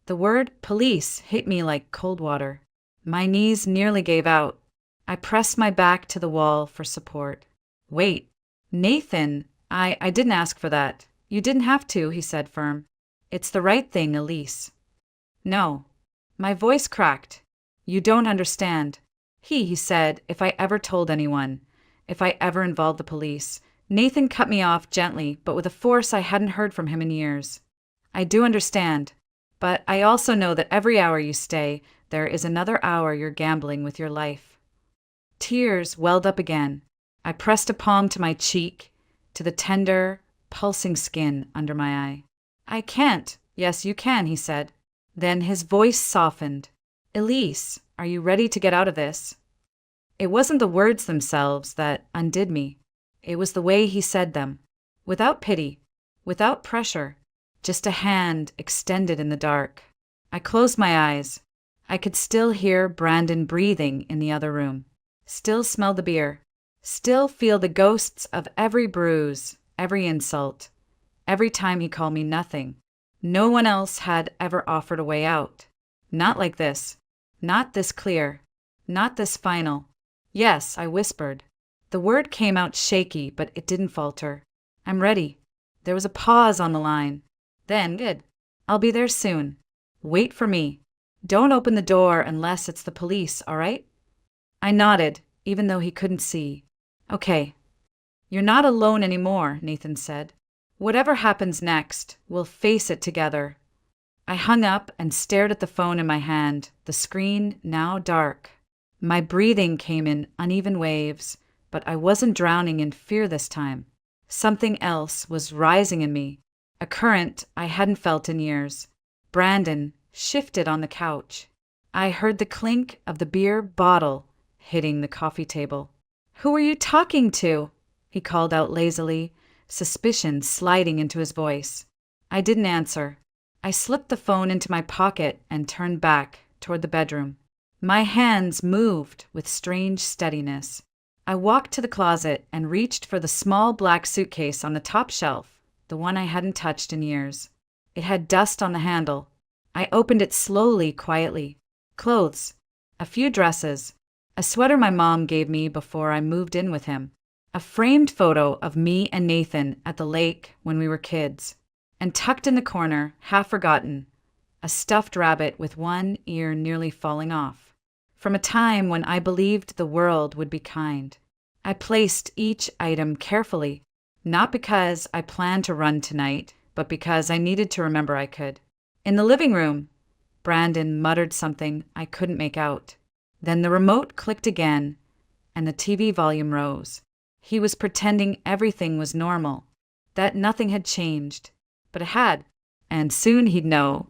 The word police hit me like cold water. My knees nearly gave out. I pressed my back to the wall for support. "Wait, Nathan, I didn't ask for that. You didn't have to," he said, firm. "It's the right thing, Elise." "No." My voice cracked. "You don't understand. He said if I ever told anyone, if I ever involved the police." Nathan cut me off gently, but with a force I hadn't heard from him in years. "I do understand. But I also know that every hour you stay, there is another hour you're gambling with your life." Tears welled up again. I pressed a palm to my cheek, to the tender, pulsing skin under my eye. "I can't." "Yes, you can," he said. Then his voice softened. "Elise, are you ready to get out of this?" It wasn't the words themselves that undid me. It was the way he said them. Without pity, without pressure. Just a hand extended in the dark. I closed my eyes. I could still hear Brandon breathing in the other room. Still smell the beer. Still feel the ghosts of every bruise, every insult. Every time he called me nothing. No one else had ever offered a way out. Not like this. Not this clear. Not this final. "Yes," I whispered. The word came out shaky, but it didn't falter. "I'm ready." There was a pause on the line. Then, "Good. I'll be there soon. Wait for me. Don't open the door unless it's the police, all right?" I nodded, even though he couldn't see. "Okay." "You're not alone anymore," Nathan said. "Whatever happens next, we'll face it together." I hung up and stared at the phone in my hand, the screen now dark. My breathing came in uneven waves, but I wasn't drowning in fear this time. Something else was rising in me. A current I hadn't felt in years. Brandon shifted on the couch. I heard the clink of the beer bottle hitting the coffee table. "Who are you talking to?" he called out lazily, suspicion sliding into his voice. I didn't answer. I slipped the phone into my pocket and turned back toward the bedroom. My hands moved with strange steadiness. I walked to the closet and reached for the small black suitcase on the top shelf. The one I hadn't touched in years. It had dust on the handle. I opened it slowly, quietly. Clothes. A few dresses. A sweater my mom gave me before I moved in with him. A framed photo of me and Nathan at the lake when we were kids. And tucked in the corner, half forgotten, a stuffed rabbit with one ear nearly falling off. From a time when I believed the world would be kind. I placed each item carefully. Not because I planned to run tonight, but because I needed to remember I could. In the living room, Brandon muttered something I couldn't make out. Then the remote clicked again, and the TV volume rose. He was pretending everything was normal, that nothing had changed. But it had, and soon he'd know.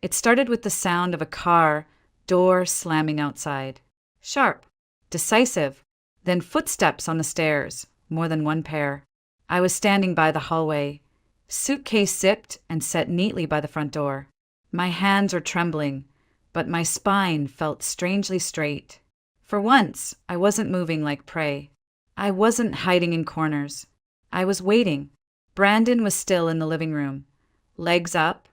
It started with the sound of a car door slamming outside. Sharp, decisive, then footsteps on the stairs, more than one pair. I was standing by the hallway, suitcase zipped and set neatly by the front door. My hands were trembling, but my spine felt strangely straight. For once, I wasn't moving like prey. I wasn't hiding in corners. I was waiting. Brandon was still in the living room, legs up,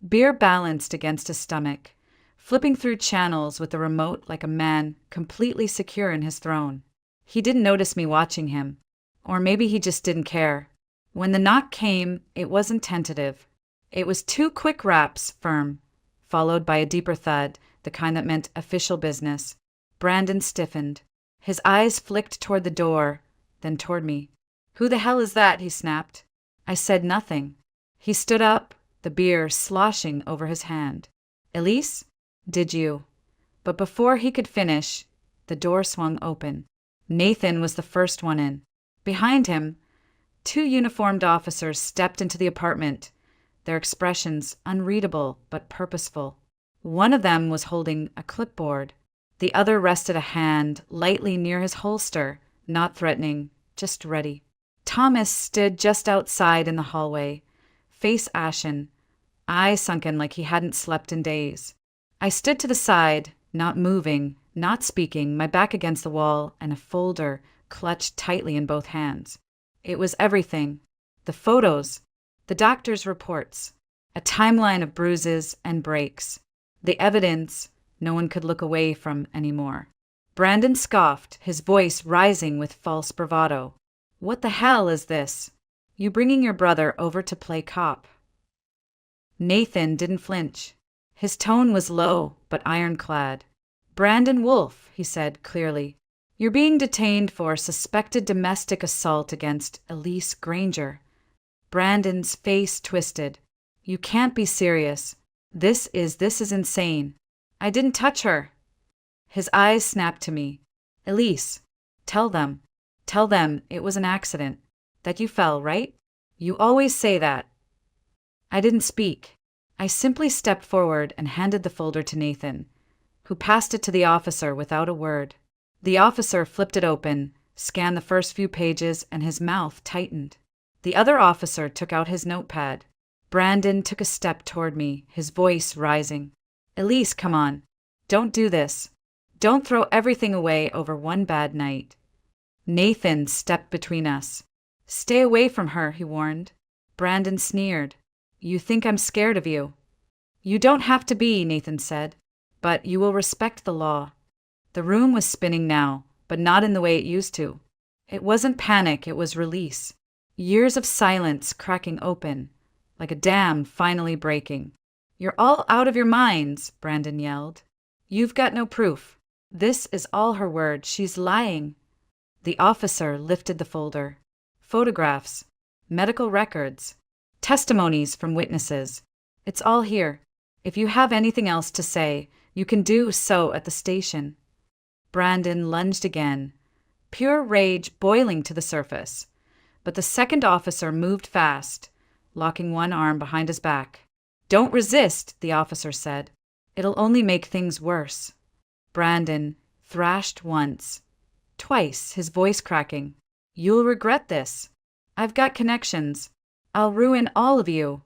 beer balanced against his stomach, flipping through channels with the remote like a man completely secure in his throne. He didn't notice me watching him, or maybe he just didn't care. When the knock came, it wasn't tentative. It was 2 quick raps, firm, followed by a deeper thud, the kind that meant official business. Brandon stiffened. His eyes flicked toward the door, then toward me. "Who the hell is that?" he snapped. I said nothing. He stood up, the beer sloshing over his hand. "Elise? Did you?" But before he could finish, the door swung open. Nathan was the first one in. Behind him, 2 uniformed officers stepped into the apartment, their expressions unreadable but purposeful. One of them was holding a clipboard. The other rested a hand lightly near his holster, not threatening, just ready. Thomas stood just outside in the hallway, face ashen, eyes sunken like he hadn't slept in days. I stood to the side, not moving, not speaking, my back against the wall and a folder clutched tightly in both hands. It was everything. The photos, the doctor's reports, a timeline of bruises and breaks, the evidence no one could look away from anymore. Brandon scoffed, his voice rising with false bravado. "What the hell is this? You bringing your brother over to play cop?" Nathan didn't flinch. His tone was low but ironclad. "Brandon Wolfe," he said clearly, "you're being detained for suspected domestic assault against Elise Granger." Brandon's face twisted. "You can't be serious. This is insane. I didn't touch her." His eyes snapped to me. "Elise, tell them it was an accident, that you fell, right? You always say that." I didn't speak. I simply stepped forward and handed the folder to Nathan, who passed it to the officer without a word. The officer flipped it open, scanned the first few pages, and his mouth tightened. The other officer took out his notepad. Brandon took a step toward me, his voice rising. "Elise, come on. Don't do this. Don't throw everything away over one bad night." Nathan stepped between us. "Stay away from her," he warned. Brandon sneered. "You think I'm scared of you?" "You don't have to be," Nathan said, "but you will respect the law." The room was spinning now, but not in the way it used to. It wasn't panic, it was release. Years of silence cracking open, like a dam finally breaking. "You're all out of your minds," Brandon yelled. "You've got no proof. This is all her word. She's lying." The officer lifted the folder. Photographs, medical records, testimonies from witnesses. "It's all here. If you have anything else to say, you can do so at the station." Brandon lunged again, pure rage boiling to the surface. But the second officer moved fast, locking one arm behind his back. "Don't resist," the officer said. "It'll only make things worse." Brandon thrashed once, twice, his voice cracking. "You'll regret this. I've got connections. I'll ruin all of you."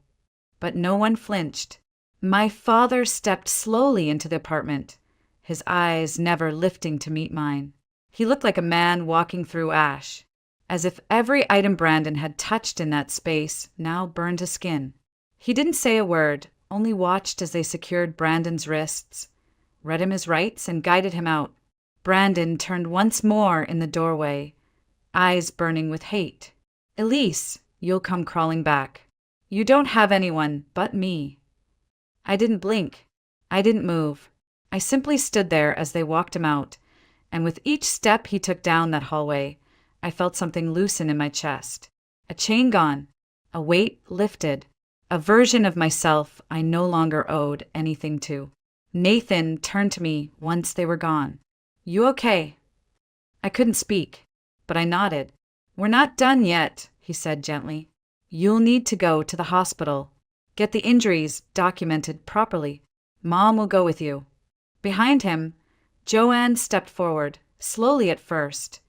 But no one flinched. My father stepped slowly into the apartment, his eyes never lifting to meet mine. He looked like a man walking through ash, as if every item Brandon had touched in that space now burned his skin. He didn't say a word, only watched as they secured Brandon's wrists, read him his rights, and guided him out. Brandon turned once more in the doorway, eyes burning with hate. "Elise, you'll come crawling back. You don't have anyone but me." I didn't blink. I didn't move. I simply stood there as they walked him out, and with each step he took down that hallway, I felt something loosen in my chest. A chain gone, a weight lifted, a version of myself I no longer owed anything to. Nathan turned to me once they were gone. "You okay?" I couldn't speak, but I nodded. We're not done yet, he said gently. You'll need to go to the hospital. Get the injuries documented properly. Mom will go with you. Behind him, Joanne stepped forward, slowly at first,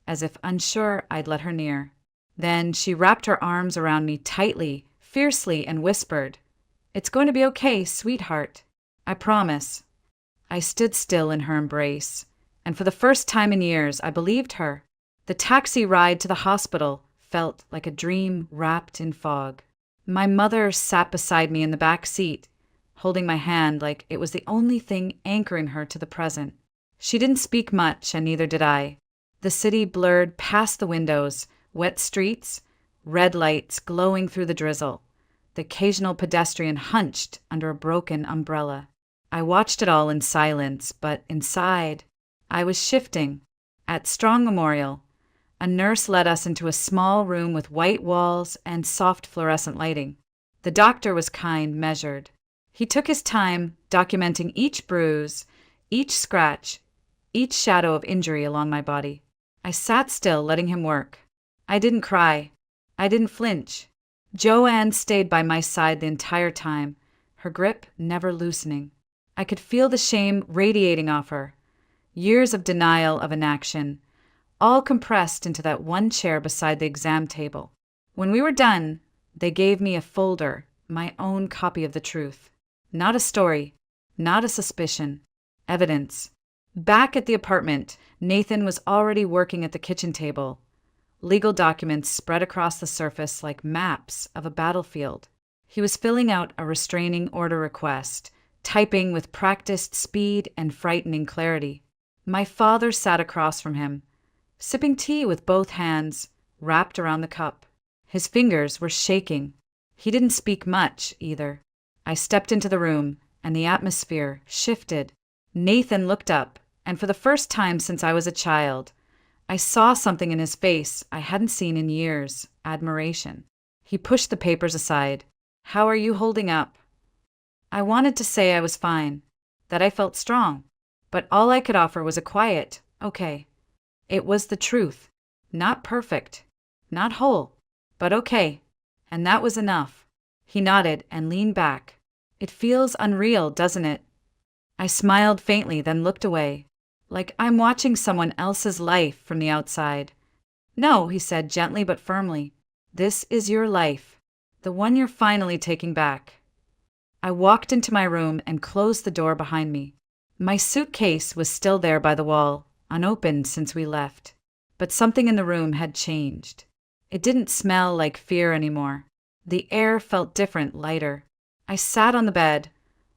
as if unsure I'd let her near. Then she wrapped her arms around me tightly, fiercely, and whispered, "It's going to be okay, sweetheart. I promise." I stood still in her embrace, and for the first time in years, I believed her. The taxi ride to the hospital felt like a dream wrapped in fog. My mother sat beside me in the back seat, holding my hand like it was the only thing anchoring her to the present. She didn't speak much, and neither did I. The city blurred past the windows, wet streets, red lights glowing through the drizzle. The occasional pedestrian hunched under a broken umbrella. I watched it all in silence, but inside, I was shifting. At Strong Memorial, a nurse led us into a small room with white walls and soft fluorescent lighting. The doctor was kind, measured. He took his time, documenting each bruise, each scratch, each shadow of injury along my body. I sat still, letting him work. I didn't cry. I didn't flinch. Joanne stayed by my side the entire time, her grip never loosening. I could feel the shame radiating off her. Years of denial, of inaction, all compressed into that one chair beside the exam table. When we were done, they gave me a folder, my own copy of the truth. Not a story, not a suspicion, evidence. Back at the apartment, Nathan was already working at the kitchen table. Legal documents spread across the surface like maps of a battlefield. He was filling out a restraining order request, typing with practiced speed and frightening clarity. My father sat across from him, sipping tea with both hands wrapped around the cup. His fingers were shaking. He didn't speak much, either. I stepped into the room, and the atmosphere shifted. Nathan looked up, and for the first time since I was a child, I saw something in his face I hadn't seen in years: admiration. He pushed the papers aside. "How are you holding up?" I wanted to say I was fine, that I felt strong, but all I could offer was a quiet, okay. It was the truth. Not perfect, not whole, but okay, and that was enough. He nodded and leaned back. "It feels unreal, doesn't it?" I smiled faintly, then looked away, like I'm watching someone else's life from the outside. "No," he said gently but firmly. "This is your life, the one you're finally taking back." I walked into my room and closed the door behind me. My suitcase was still there by the wall, unopened since we left. But something in the room had changed. It didn't smell like fear anymore. The air felt different, lighter. I sat on the bed,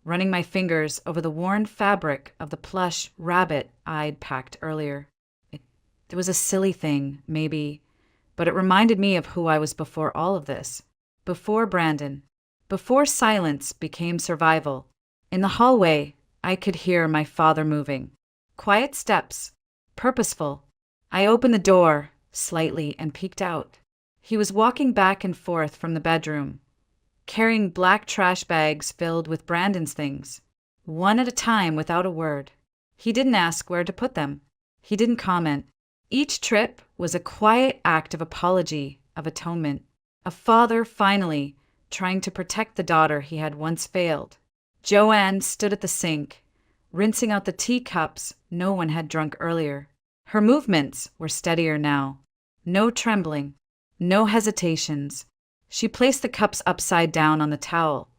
running my fingers over the worn fabric of the plush rabbit I'd packed earlier. It was a silly thing, maybe, but it reminded me of who I was before all of this. Before Brandon. Before silence became survival. In the hallway, I could hear my father moving. Quiet steps. Purposeful. I opened the door slightly and peeked out. He was walking back and forth from the bedroom, carrying black trash bags filled with Brandon's things, one at a time without a word. He didn't ask where to put them. He didn't comment. Each trip was a quiet act of apology, of atonement. A father, finally, trying to protect the daughter he had once failed. Joanne stood at the sink, rinsing out the teacups no one had drunk earlier. Her movements were steadier now. No trembling, no hesitations. She placed the cups upside down on the towel,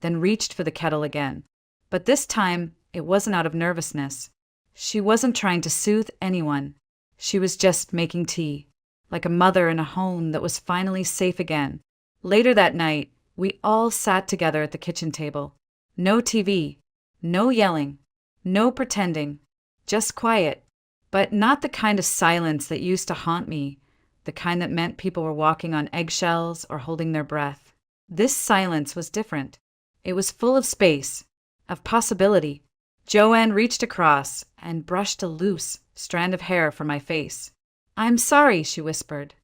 then reached for the kettle again. But this time, it wasn't out of nervousness. She wasn't trying to soothe anyone. She was just making tea, like a mother in a home that was finally safe again. Later that night, we all sat together at the kitchen table. No TV, no yelling, no pretending, just quiet. But not the kind of silence that used to haunt me, the kind that meant people were walking on eggshells or holding their breath. This silence was different. It was full of space, of possibility. Joanne reached across and brushed a loose strand of hair from my face. "I'm sorry," she whispered.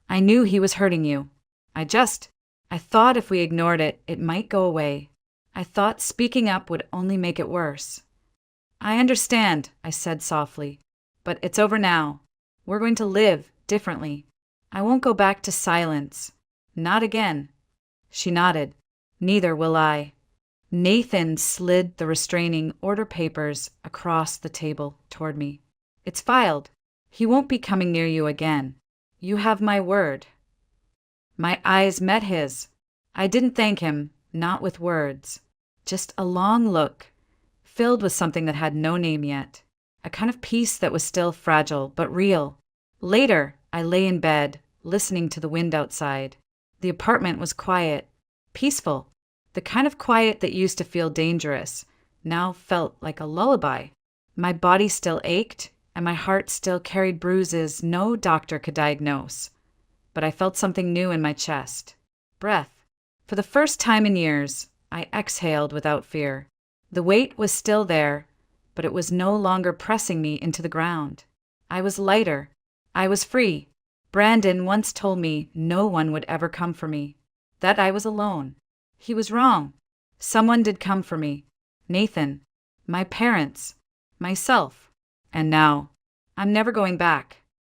"I knew he was hurting you. I thought if we ignored it, it might go away. I thought speaking up would only make it worse." "I understand," I said softly. "But it's over now. We're going to live differently." I won't go back to silence. Not again. She nodded. Neither will I. Nathan slid the restraining order papers across the table toward me. It's filed. He won't be coming near you again. You have my word. My eyes met his. I didn't thank him, not with words. Just a long look, filled with something that had no name yet. A kind of peace that was still fragile, but real. Later, I lay in bed, listening to the wind outside. The apartment was quiet, peaceful. The kind of quiet that used to feel dangerous, now felt like a lullaby. My body still ached, and my heart still carried bruises no doctor could diagnose. But I felt something new in my chest. Breath. For the first time in years, I exhaled without fear. The weight was still there, but it was no longer pressing me into the ground. I was lighter. I was free. Brandon once told me no one would ever come for me, that I was alone. He was wrong. Someone did come for me. Nathan, my parents, myself. And now, I'm never going back.